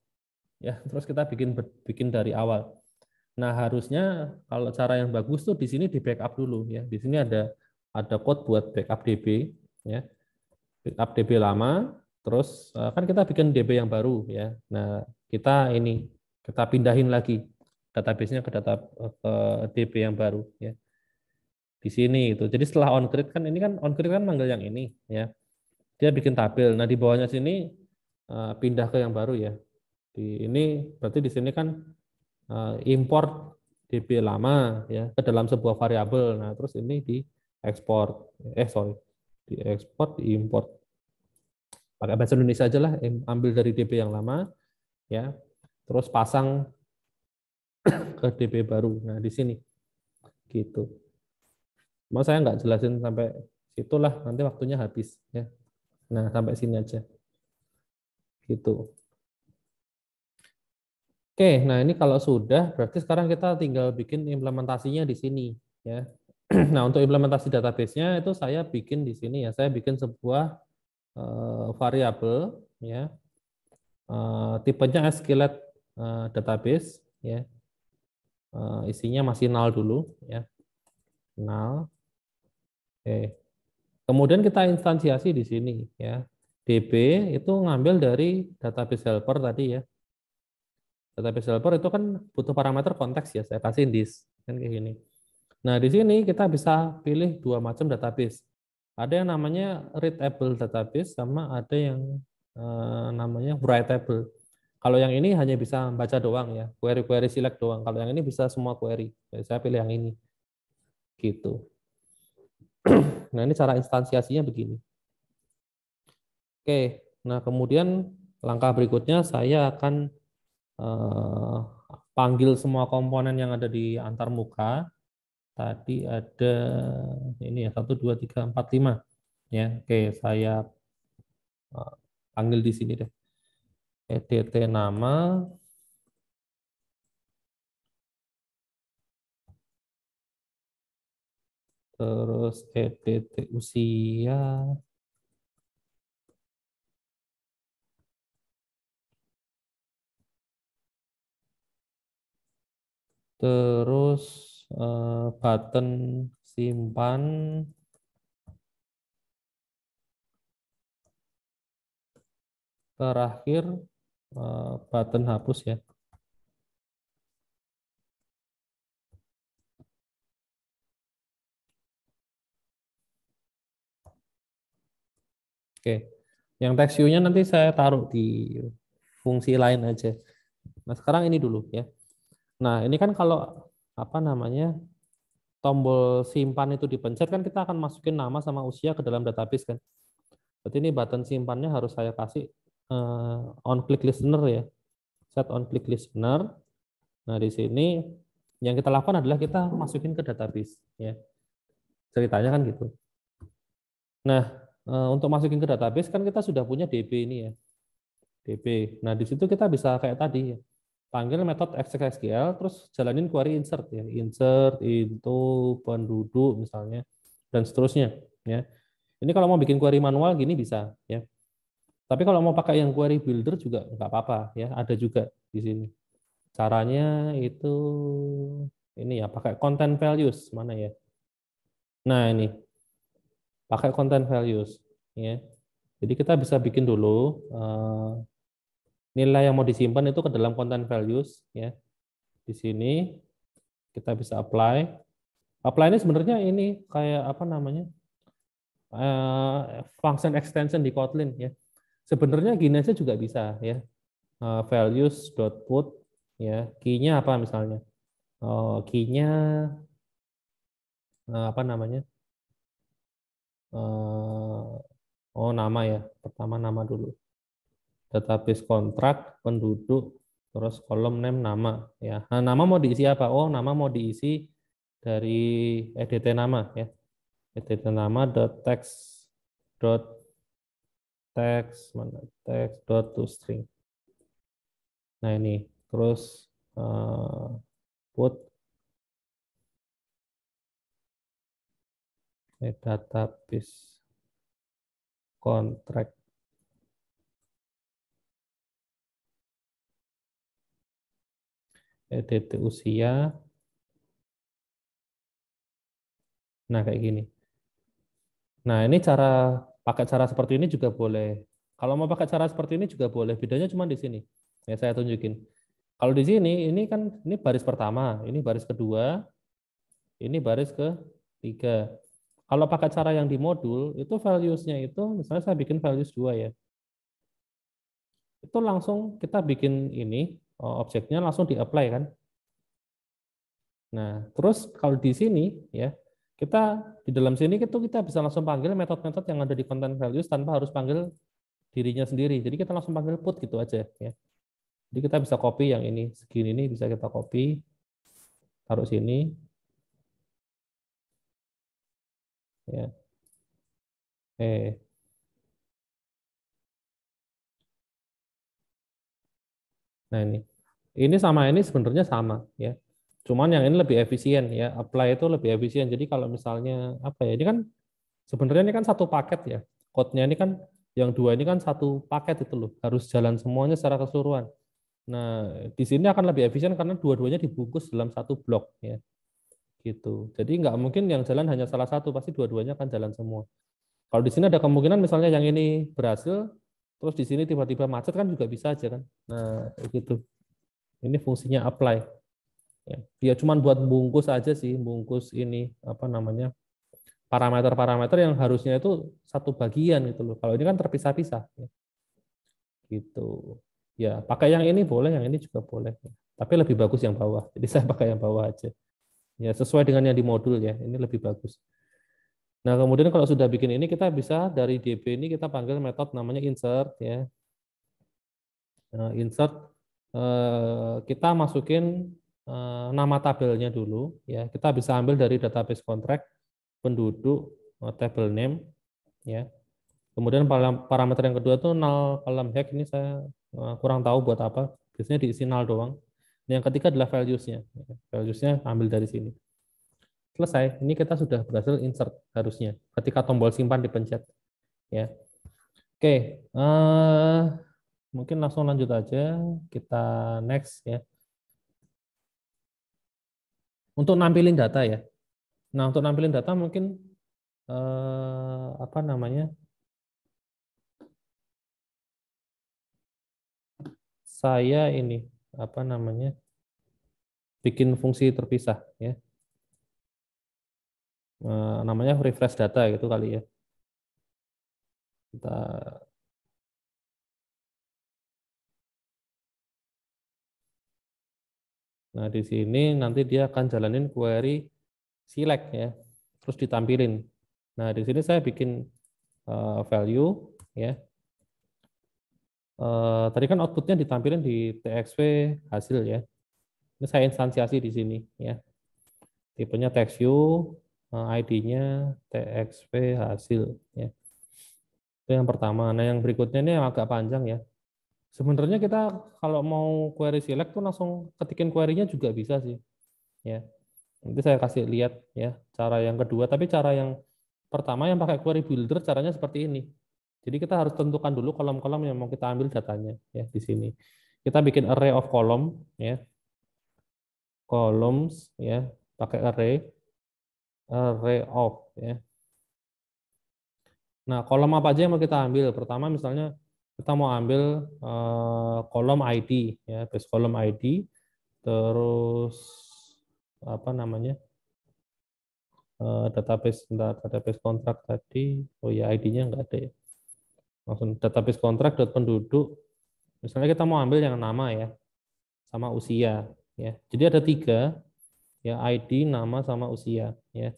ya. Terus kita bikin dari awal. Nah, harusnya kalau cara yang bagus tuh di sini di backup dulu ya. Di sini ada code buat backup DB ya. Backup DB lama, terus kan kita bikin DB yang baru ya. Nah, kita pindahin lagi database-nya ke DB yang baru ya. Di sini itu. Jadi setelah on create kan ini kan on create kan manggil yang ini ya. Dia bikin tabel. Nah, di bawahnya sini pindah ke yang baru ya. Ini berarti di sini kan import DB lama ya ke dalam sebuah variabel. Nah, terus ini diekspor. Diekspor, diimport. Pakai bahasa Indonesia aja lah, ambil dari DB yang lama ya. Terus pasang ke DB baru. Nah, di sini gitu. Mau saya nggak jelasin sampai situlah, nanti waktunya habis ya. Nah, sampai sini aja. Gitu. Oke, nah ini kalau sudah, berarti sekarang kita tinggal bikin implementasinya di sini ya. Nah, untuk implementasi database-nya itu saya bikin di sini ya. Saya bikin sebuah variabel ya. Tipenya SQLite database ya. Isinya masih null dulu ya. Null. Oke. Kemudian kita instansiasi di sini ya. DB itu ngambil dari database helper tadi ya. Database helper itu kan butuh parameter konteks ya, saya kasih this kan kayak gini. Nah, di sini kita bisa pilih 2 macam database. Ada yang namanya readable database sama ada yang namanya writable. Kalau yang ini hanya bisa baca doang ya, query-query select doang. Kalau yang ini bisa semua query. Jadi saya pilih yang ini. Gitu. Nah, ini cara instansiasinya begini. Oke, nah kemudian langkah berikutnya saya akan panggil semua komponen yang ada di antarmuka. Tadi ada ini ya 1, 2, 3, 4, 5 ya. Oke, saya panggil di sini deh. EDT nama, terus EDT usia, terus button simpan, terakhir button hapus ya. Oke, yang text view-nya nanti saya taruh di fungsi lain aja. Nah, sekarang ini dulu ya. Nah, ini kan kalau apa namanya tombol simpan itu dipencet kan kita akan masukin nama sama usia ke dalam database kan. Berarti ini button simpannya harus saya kasih on click listener ya. Set on click listener. Nah, di sini yang kita lakukan adalah kita masukin ke database ya. Ceritanya kan gitu. Nah, untuk masukin ke database kan kita sudah punya DB ini ya. DB. Nah, di situ kita bisa kayak tadi ya. panggil metode exec.sql, terus jalanin query insert ya, insert into penduduk misalnya, dan seterusnya ya. Ini kalau mau bikin query manual gini bisa ya. Tapi kalau mau pakai yang query builder juga nggak apa-apa ya, ada juga di sini. Caranya itu ini ya, pakai content values mana ya? Nah, ini pakai content values ya. Jadi kita bisa bikin dulu nilai yang mau disimpan itu ke dalam content values ya. Di sini kita bisa apply. Apply ini sebenarnya ini kayak apa namanya? Function extension di Kotlin ya. Sebenarnya gini aja juga bisa ya. Values.put ya, key-nya apa misalnya? Key-nya apa namanya? Nama ya. Pertama nama dulu. Database kontrak, penduduk, terus kolom name nama ya. Nah, nama mau diisi apa? Oh, nama mau diisi dari edt nama ya. Edt nama text mana text toString. Nah, ini terus put database contract edt usia. Nah, kayak gini. Nah, ini pakai cara seperti ini juga boleh. Kalau mau pakai cara seperti ini juga boleh. Bedanya cuma di sini. Ya, saya tunjukin. Kalau di sini, ini kan ini baris pertama, ini baris kedua, ini baris ketiga. Kalau pakai cara yang di modul, itu values-nya itu, misalnya saya bikin values 2 ya. Itu langsung kita bikin ini, objeknya langsung di-apply kan. Nah, terus kalau di sini ya, kita di dalam sini itu kita bisa langsung panggil metode-metode yang ada di content values tanpa harus panggil dirinya sendiri. Jadi kita langsung panggil put gitu aja ya. Jadi kita bisa copy yang ini, segini ini bisa kita copy, taruh sini. Ya. Nah, ini sama ini sebenarnya sama ya. Cuman yang ini lebih efisien ya, apply itu lebih efisien. Jadi kalau misalnya apa ya, ini kan sebenarnya ini kan satu paket ya. Code-nya ini kan yang dua ini kan satu paket itu loh, harus jalan semuanya secara keseluruhan. Nah, di sini akan lebih efisien karena dua-duanya dibungkus dalam satu blok ya. Gitu. Jadi nggak mungkin yang jalan hanya salah satu, pasti dua-duanya akan jalan semua. Kalau di sini ada kemungkinan misalnya yang ini berhasil, terus di sini tiba-tiba macet kan juga bisa aja kan. Nah, gitu. Ini fungsinya apply. Ya, dia cuma buat bungkus aja sih, bungkus ini apa namanya parameter-parameter yang harusnya itu satu bagian gitu loh. Kalau ini kan terpisah-pisah, ya. Gitu. Ya, pakai yang ini boleh, yang ini juga boleh. Tapi lebih bagus yang bawah. Jadi saya pakai yang bawah aja. Ya, sesuai dengan yang di modul ya. Ini lebih bagus. Nah, kemudian kalau sudah bikin ini kita bisa dari DB ini kita panggil metode namanya insert ya. Nah, insert kita masukin nama tabelnya dulu ya. Kita bisa ambil dari database contract penduduk table name ya. Kemudian parameter yang kedua itu null column hack, ini saya kurang tahu buat apa. Biasanya diisi null doang. Yang ketiga adalah values-nya. Values-nya ambil dari sini. Selesai. Ini kita sudah berhasil insert harusnya ketika tombol simpan dipencet ya. Oke, mungkin langsung lanjut aja, kita next ya. Untuk nampilin data ya. Nah, untuk nampilin data mungkin apa namanya? Saya ini apa namanya? Bikin fungsi terpisah ya. Namanya refresh data gitu kali ya. Kita Nah, di sini nanti dia akan jalanin query select ya. Terus ditampilin. Nah, di sini saya bikin value ya. Tadi kan outputnya ditampilin di TXV hasil ya. Ini saya instansiasi di sini ya. Tipenya text view, ID-nya TXV hasil ya. Itu yang pertama. Nah, yang berikutnya ini yang agak panjang ya. Sebenarnya kita kalau mau query select tuh langsung ketikin query-nya juga bisa sih, ya. Nanti saya kasih lihat ya cara yang kedua, tapi cara yang pertama yang pakai query builder caranya seperti ini. Jadi kita harus tentukan dulu kolom-kolom yang mau kita ambil datanya ya di sini. Kita bikin array of column ya, columns ya, pakai array of ya. Nah, kolom apa aja yang mau kita ambil? Pertama misalnya kita mau ambil kolom ID ya, base kolom ID, terus apa namanya? Database database kontrak tadi. Oh ya, ID-nya nggak ada ya. Langsung database kontrak dot penduduk. Misalnya kita mau ambil yang nama ya, sama usia ya. Jadi ada tiga ya, ID, nama sama usia ya.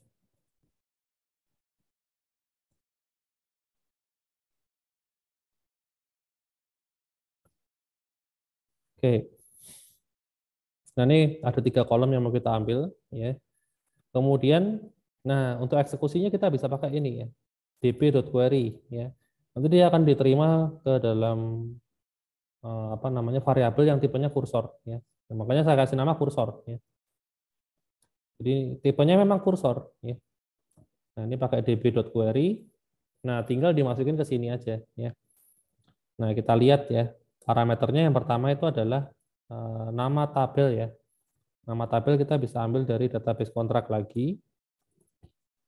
Oke. Nah, ini ada tiga kolom yang mau kita ambil ya. Kemudian, nah untuk eksekusinya kita bisa pakai ini ya, db.query ya. Nanti dia akan diterima ke dalam apa namanya variabel yang tipenya kursor ya. Nah, makanya saya kasih nama kursor ya. Jadi tipenya memang kursor ya. Nah, ini pakai db.query. Nah, tinggal dimasukin ke sini aja ya. Nah, kita lihat ya. Parameternya yang pertama itu adalah nama tabel ya. Nama tabel kita bisa ambil dari database kontrak lagi,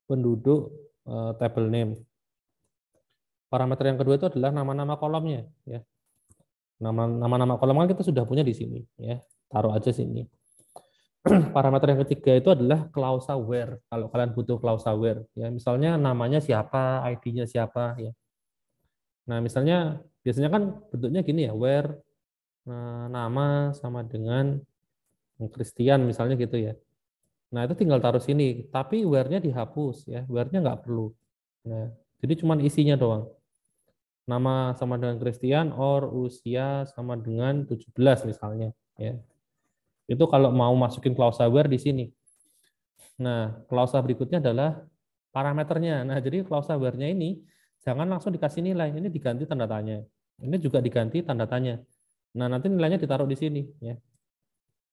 penduduk, table name. Parameter yang kedua itu adalah nama-nama kolomnya ya. Nama-nama kolom kan kita sudah punya di sini ya. Taruh aja sini. Parameter yang ketiga itu adalah klausa where. Kalau kalian butuh klausa where ya, misalnya namanya siapa, ID-nya siapa ya. Nah, misalnya biasanya kan bentuknya gini ya, where nama sama dengan Christian misalnya gitu ya. Nah, itu tinggal taruh sini, tapi where-nya dihapus ya, where-nya nggak perlu. Nah, jadi cuma isinya doang. Nama sama dengan Christian, or usia sama dengan 17 misalnya ya. Itu kalau mau masukin klausa where di sini. Nah, klausa berikutnya adalah parameternya. Nah, jadi klausa where-nya ini jangan langsung dikasih nilai, ini diganti tanda tanya. Ini juga diganti tanda tanya. Nah, nanti nilainya ditaruh di sini ya.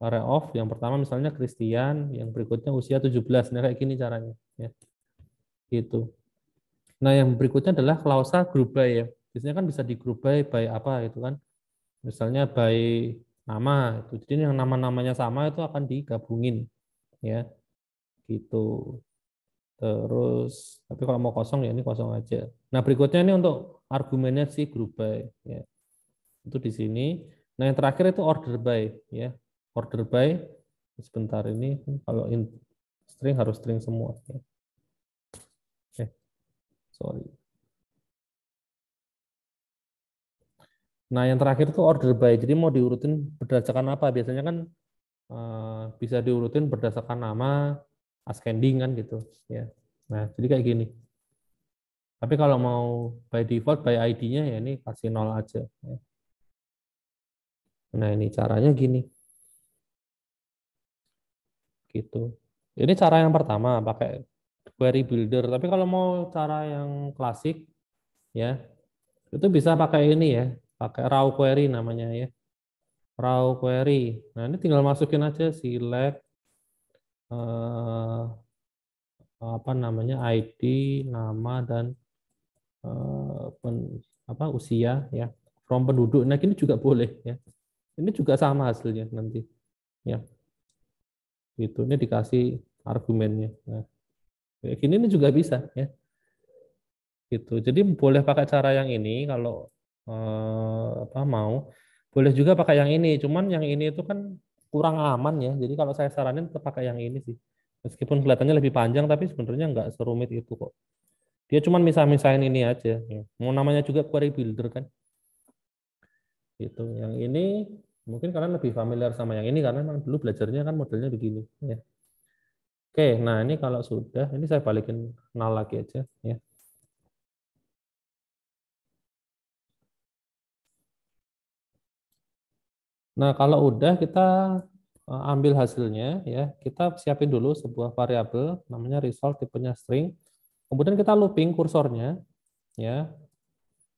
Array of yang pertama misalnya Christian, yang berikutnya usia 17. Nah, kayak gini caranya ya. Gitu. Nah, yang berikutnya adalah klausa group by ya. Biasanya kan bisa di group by apa gitu kan. Misalnya by nama itu. Jadi yang nama-namanya sama itu akan digabungin ya. Gitu. Terus tapi kalau mau kosong ya ini kosong aja. Nah, berikutnya ini untuk argumennya si group by ya. Itu di sini. Nah, yang terakhir itu order by ya. Order by sebentar ini kalau string harus string semua ya. Sorry. Nah, yang terakhir itu order by. Jadi mau diurutin berdasarkan apa? Biasanya kan bisa diurutin berdasarkan nama, ascending kan gitu ya. Nah, jadi kayak gini. Tapi kalau mau by default by ID-nya ya ini kasih 0 aja ya. Nah, ini caranya gini. Gitu. Ini cara yang pertama pakai query builder. Tapi kalau mau cara yang klasik ya, itu bisa pakai ini ya, pakai raw query namanya ya. Raw query. Nah, ini tinggal masukin aja select apa namanya ID, nama dan apa usia ya. From penduduk. Nah, ini juga boleh ya. Ini juga sama hasilnya nanti ya. Gitu. Ini dikasih argumennya. Nah, kayak gini ini juga bisa ya. Gitu. Jadi boleh pakai cara yang ini kalau apa mau. Boleh juga pakai yang ini. Cuman yang ini itu kan kurang aman ya. Jadi kalau saya saranin tetap pakai yang ini sih. Meskipun kelihatannya lebih panjang, tapi sebenarnya nggak serumit itu kok. Dia cuma misah-misahin ini aja. Ya. Mau namanya juga query builder kan. Gitu. Yang ini mungkin kalian lebih familiar sama yang ini karena memang dulu belajarnya kan modelnya begini. Ya. Oke, nah ini kalau sudah, ini saya balikin nol lagi aja. Ya. Nah, kalau udah kita ambil hasilnya ya, kita siapin dulu sebuah variabel namanya result tipenya string. Kemudian kita looping kursornya ya.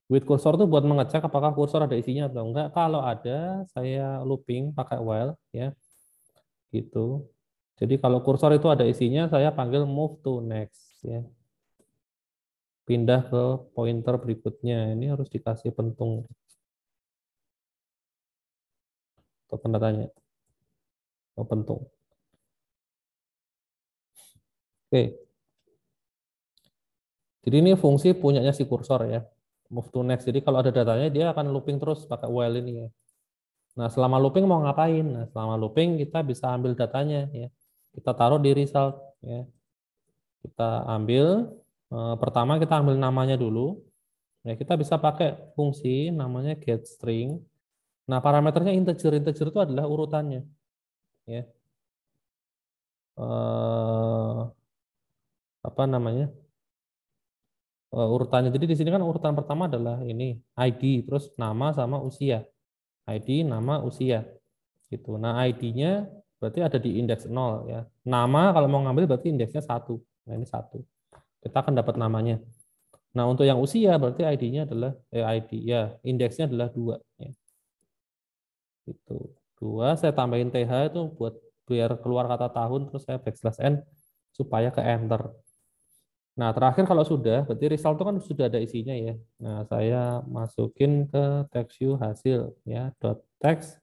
With cursor itu buat mengecek apakah kursor ada isinya atau enggak. Kalau ada, saya looping pakai while ya, gitu. Jadi kalau kursor itu ada isinya, saya panggil move to next ya. Pindah ke pointer berikutnya. Ini harus dikasih pentung atau tanda tanya atau pentung. Oke. Jadi ini fungsi punyanya si kursor ya. Move to next. Jadi kalau ada datanya dia akan looping terus pakai while ini ya. Nah, selama looping mau ngapain? Nah, selama looping kita bisa ambil datanya ya. Kita taruh di result ya. Kita ambil pertama kita ambil namanya dulu. Ya, kita bisa pakai fungsi namanya getString. Nah, parameternya integer. Integer itu adalah urutannya ya. Eh, apa namanya? Urutannya. Jadi di sini kan urutan pertama adalah ini ID, terus nama sama usia. ID, nama, usia. Gitu. Nah, ID-nya berarti ada di indeks 0 ya. Nama kalau mau ngambil berarti indeksnya 1. Nah, ini 1. Kita akan dapat namanya. Nah, untuk yang usia berarti ID-nya adalah ID ya, indeksnya adalah 2 ya. Itu. 2 saya tambahin TH itu buat biar keluar kata tahun terus saya backslash N supaya ke enter. Nah, terakhir kalau sudah, berarti result itu kan sudah ada isinya ya. Nah, saya masukin ke text view hasil ya, dot text.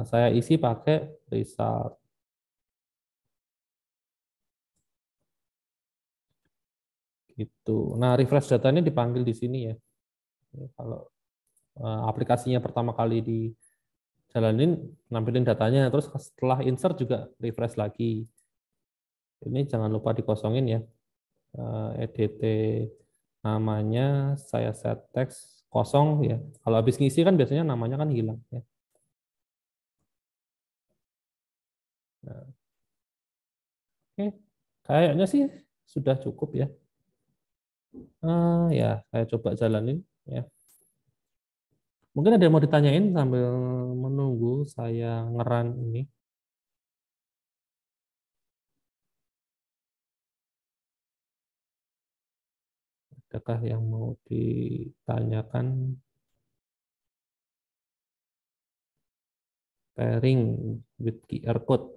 Saya isi pakai result. Gitu. Nah, refresh data ini dipanggil di sini ya. Kalau aplikasinya pertama kali dijalanin, nampilin datanya. Terus setelah insert juga refresh lagi. Ini jangan lupa dikosongin ya. EDT namanya saya set teks kosong ya. Kalau habis ngisi kan biasanya namanya kan hilang ya. Nah, oke, kayaknya sih sudah cukup ya. Ya, saya coba jalanin ya. Mungkin ada yang mau ditanyain sambil menunggu saya ngeran ini. Adakah yang mau ditanyakan? Pairing with QR code.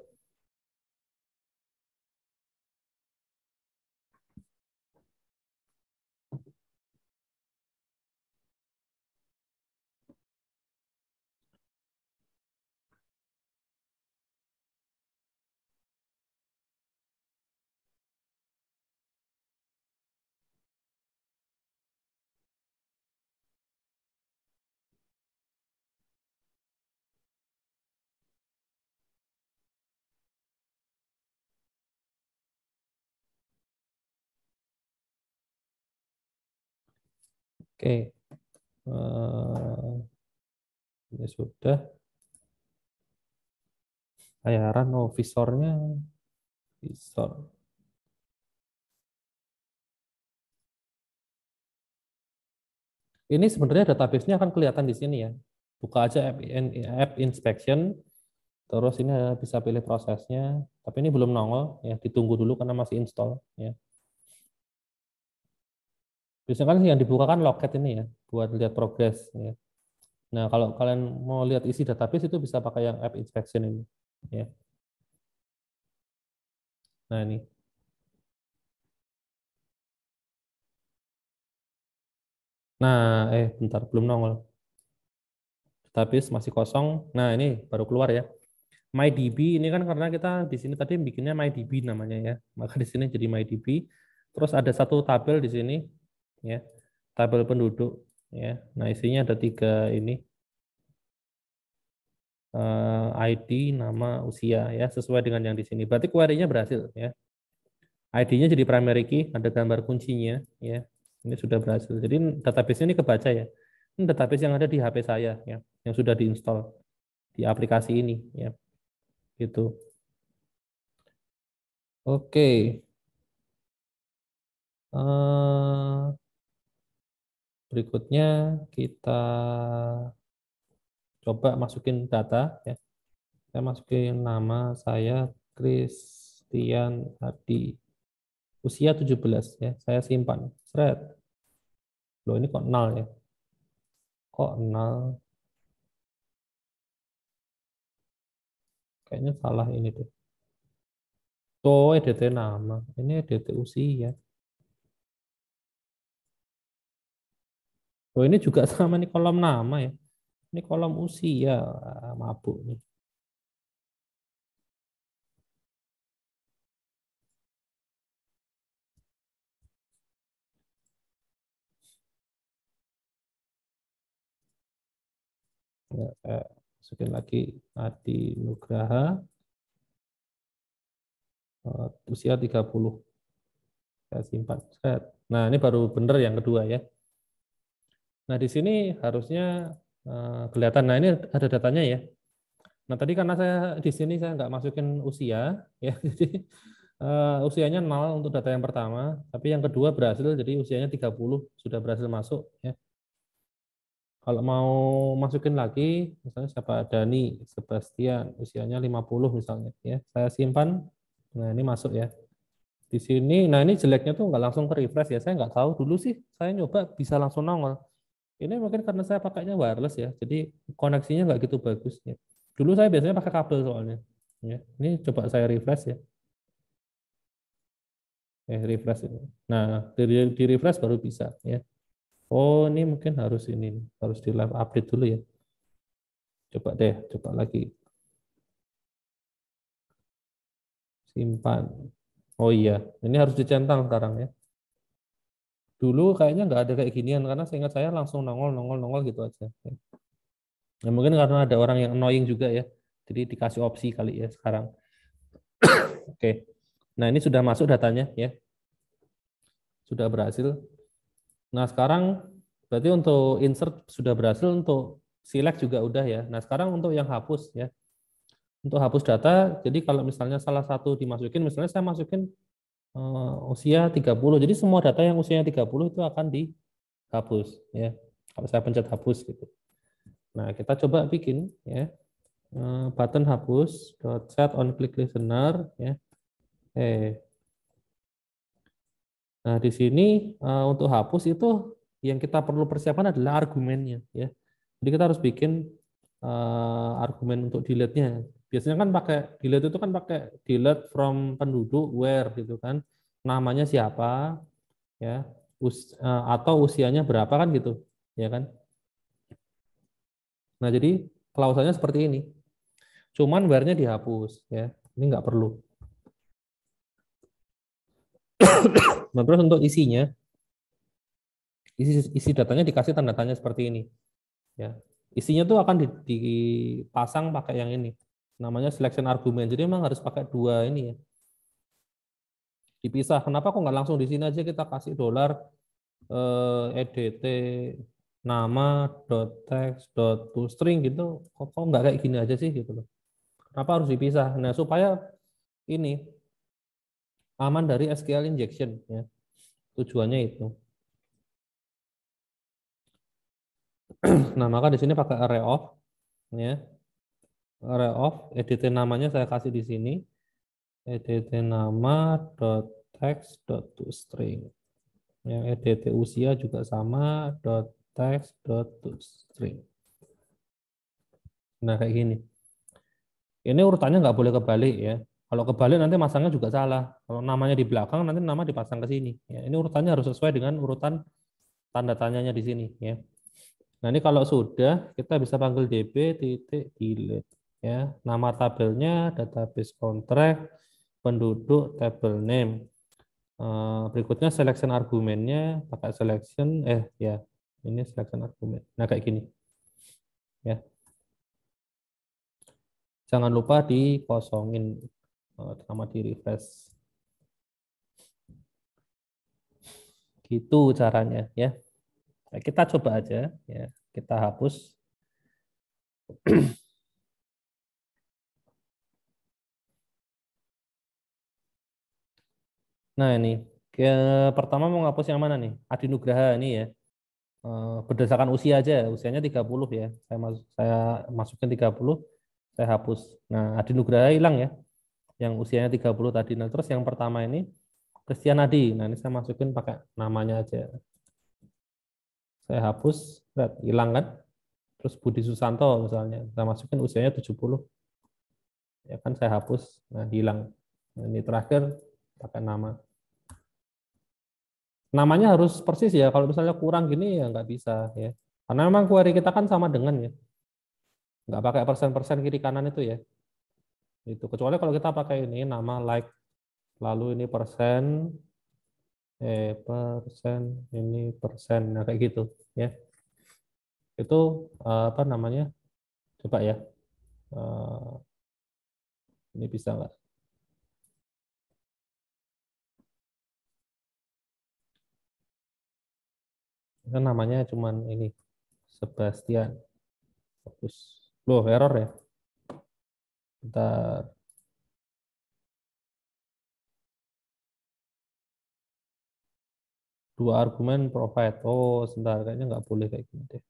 Oke, ini sudah. Bayaran, oh visornya, visor. Ini sebenarnya database-nya akan kelihatan di sini ya. Buka aja app inspection, terus ini bisa pilih prosesnya. Tapi ini belum nongol, ya ditunggu dulu karena masih install. Ya. Biasanya kan yang dibuka kan loket ini ya, buat lihat progres. Ya. Nah kalau kalian mau lihat isi database itu bisa pakai yang app inspection ini. Ya. Nah ini. Nah, bentar belum nongol. Database masih kosong. Nah ini baru keluar ya. MyDB ini kan karena kita di sini tadi bikinnya MyDB namanya ya. Maka di sini jadi MyDB. Terus ada satu tabel di sini ya. Tabel penduduk ya. Nah, isinya ada 3 ini ID, nama, usia ya sesuai dengan yang di sini. Berarti query-nya berhasil ya. ID-nya jadi primary key, ada gambar kuncinya ya. Ini sudah berhasil. Jadi database ini kebaca ya. Ini database yang ada di HP saya ya, yang sudah diinstal di aplikasi ini ya. Gitu. Oke. Berikutnya kita coba masukin data ya. Saya masukin nama saya Christian Hadi. Usia 17 ya. Saya simpan. Seret. Loh ini kok 0 ya. Kok 0? Kayaknya salah ini tuh. Oh, EDT nama. Ini EDT usia. Oh, ini juga sama nih kolom nama ya. Ini kolom usia. Ah, mabuk nih. Ya, saya masukin lagi Adi Nugraha. Usia 30. Saya simpan. Nah, ini baru bener yang kedua ya. Nah, di sini harusnya kelihatan. Nah, ini ada datanya ya. Nah, tadi karena saya di sini saya nggak masukin usia, ya, jadi usianya 0 untuk data yang pertama, tapi yang kedua berhasil, jadi usianya 30 sudah berhasil masuk. Ya. Kalau mau masukin lagi, misalnya siapa Dani, Sebastian, usianya 50 misalnya, ya, saya simpan. Nah, ini masuk ya. Di sini, nah ini jeleknya tuh nggak langsung ke refresh ya. Saya nggak tahu dulu sih, saya nyoba bisa langsung nongol. Ini mungkin karena saya pakainya wireless ya, jadi koneksinya nggak gitu bagus ya. Dulu saya biasanya pakai kabel soalnya. Ya, ini coba saya refresh ya. Refresh ini. Nah, di refresh baru bisa ya. Oh, ini mungkin harus ini, harus di live update dulu ya. Coba deh, coba lagi. Simpan. Oh iya, ini harus dicentang sekarang ya. Dulu kayaknya nggak ada kayak ginian karena seingat saya langsung nongol nongol nongol gitu aja. Ya, mungkin karena ada orang yang annoying juga ya. Jadi dikasih opsi kali ya sekarang. Oke. Nah, ini sudah masuk datanya ya. Sudah berhasil. Nah, sekarang berarti untuk insert sudah berhasil, untuk select juga udah ya. Nah, sekarang untuk yang hapus ya. Untuk hapus data, jadi kalau misalnya salah satu dimasukin, misalnya saya masukin usia 30, jadi semua data yang usianya 30 itu akan dihapus ya. Kalau saya pencet hapus gitu. Nah, kita coba bikin ya. Button hapus set on click listener ya. Nah, di sini untuk hapus itu yang kita perlu persiapkan adalah argumennya ya. Jadi kita harus bikin argumen untuk delete-nya. Biasanya kan pakai delete itu kan pakai delete from penduduk where gitu kan. Namanya siapa ya, atau usianya berapa kan gitu, ya kan. Nah, jadi klausalnya seperti ini. Cuman where-nya dihapus ya. Ini nggak perlu. Nah, terus untuk isinya, isi datanya dikasih tanda tanya seperti ini. Ya, isinya tuh akan dipasang pakai yang ini, namanya selection argument. Jadi memang harus pakai dua ini ya, dipisah. Kenapa kok nggak langsung di sini aja kita kasih dolar edt nama dot text dot toString gitu, kok nggak kayak gini aja sih gitu loh. Kenapa harus dipisah? Nah, supaya ini aman dari SQL injection ya, tujuannya itu. Nah, maka di sini pakai array of ya, array of edt namanya saya kasih di sini, edt nama dot text dot toString. Yang edt usia juga sama, dot text dot toString. Nah, kayak gini. Ini urutannya nggak boleh kebalik ya. Kalau kebalik nanti masangnya juga salah. Kalau namanya di belakang nanti nama dipasang ke sini. Ya, ini urutannya harus sesuai dengan urutan tanda tanyanya di sini ya. Nah, ini kalau sudah kita bisa panggil db titik delete ya. Nama tabelnya database contract, penduduk table name. Berikutnya selection argumennya pakai selection ya, ini selection argumen. Nah, kayak gini ya. Jangan lupa dikosongin sama di refresh. Gitu caranya ya. Nah, kita coba aja ya. Kita hapus. Nah, ini pertama mau ngapus yang mana nih? Adi Nugraha ini ya. Berdasarkan usia aja, usianya 30 ya. Saya masukin 30, saya hapus. Nah, Adi Nugraha hilang ya. Yang usianya 30 tadi. Nah, terus yang pertama ini Christian Adi. Nah, ini saya masukin pakai namanya aja. Saya hapus, hilang kan? Terus Budi Susanto misalnya, saya masukin usianya 70. Ya kan saya hapus, nah hilang. Nah, ini terakhir pakai nama. Namanya harus persis ya, kalau misalnya kurang gini ya nggak bisa ya. Karena memang query kita kan sama dengan ya, nggak pakai persen-persen kiri kanan itu ya. Itu kecuali kalau kita pakai ini nama like, lalu ini persen, persen, ini persen, nah kayak gitu ya. Itu apa namanya? Coba ya, eh, ini bisa nggak? Kan namanya cuman ini Sebastian. Fokus. Loh, error ya. Bentar. Dua argumen provide. Oh, sebentar. Kayaknya nggak boleh kayak gini deh.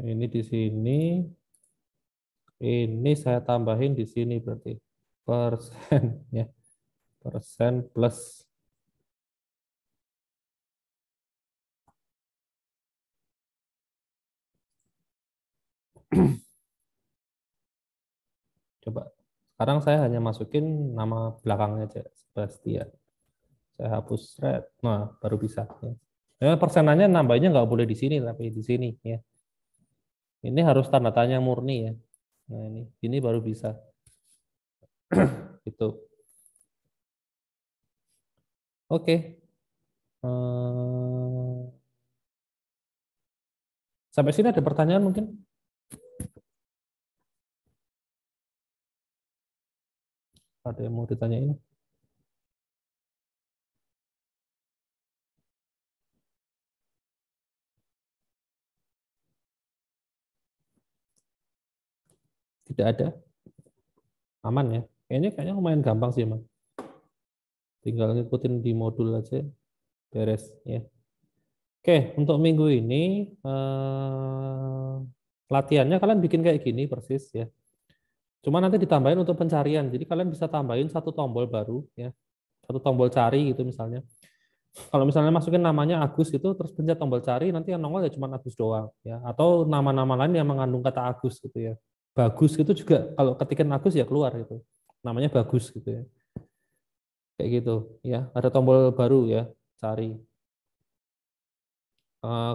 Ini di sini. Ini saya tambahin di sini berarti. Persen ya. Persen plus. Coba. Sekarang saya hanya masukin nama belakangnya aja. Sebastian. Saya hapus thread. Nah, baru bisa. Ya. Persenannya nambahnya nggak boleh di sini, tapi di sini ya. Ini harus tanda tanya murni ya. Nah, ini baru bisa. Itu. Oke. Sampai sini ada pertanyaan mungkin? Ada yang mau ditanyain? Tidak ada. Aman ya. Kayaknya lumayan gampang sih, Mas. Tinggal ngikutin di modul aja, beres ya. Oke, untuk minggu ini latihannya kalian bikin kayak gini persis ya. Cuma nanti ditambahin untuk pencarian. Jadi kalian bisa tambahin satu tombol baru ya. Satu tombol cari gitu misalnya. Kalau misalnya masukin namanya Agus itu terus pencet tombol cari, nanti yang nongol ya cuma Agus doang ya. Atau nama-nama lain yang mengandung kata Agus gitu ya. Bagus itu juga kalau ketikin Agus ya keluar gitu. Namanya Bagus gitu ya. Kayak gitu ya. Ada tombol baru ya, cari.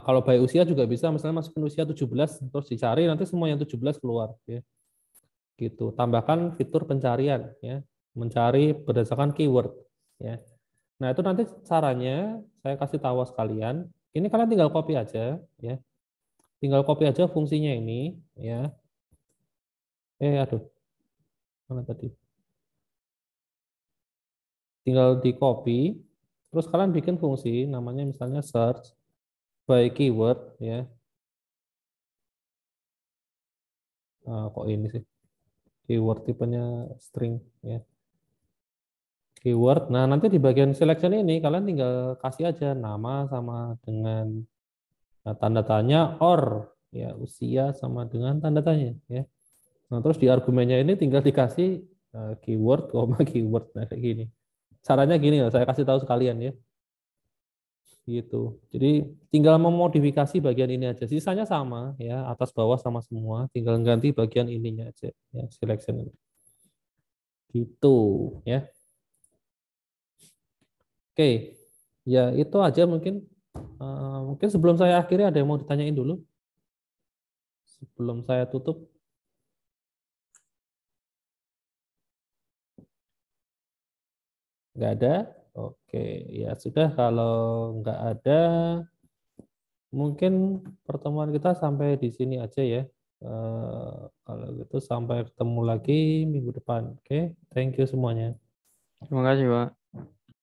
Kalau by usia juga bisa, misalnya masukin usia 17 terus dicari nanti semua yang 17 keluar ya. Gitu. Tambahkan fitur pencarian ya. Mencari berdasarkan keyword ya. Nah, itu nanti caranya saya kasih tahu sekalian. Ini kalian tinggal copy aja ya. Tinggal copy aja fungsinya ini ya. Aduh, mana tadi? Tinggal di copy terus kalian bikin fungsi namanya misalnya search by keyword ya. Kok ini sih? Keyword tipenya string ya. Keyword. Nah, nanti di bagian selection ini kalian tinggal kasih aja nama sama dengan tanda tanya or ya usia sama dengan tanda tanya ya. Nah, terus di argumennya ini tinggal dikasih keyword, koma keyword. Nah, kayak gini. Caranya gini ya, saya kasih tahu sekalian ya. Gitu. Jadi tinggal memodifikasi bagian ini aja. Sisanya sama ya, atas bawah sama semua. Tinggal ganti bagian ininya aja ya, selection. Gitu ya. Oke. Ya, itu aja mungkin. Mungkin sebelum saya akhiri ada yang mau ditanyain dulu sebelum saya tutup. Nggak ada? Oke, ya sudah kalau nggak ada, mungkin pertemuan kita sampai di sini aja ya. Kalau gitu sampai ketemu lagi minggu depan. Oke, thank you semuanya. Terima kasih, Pak.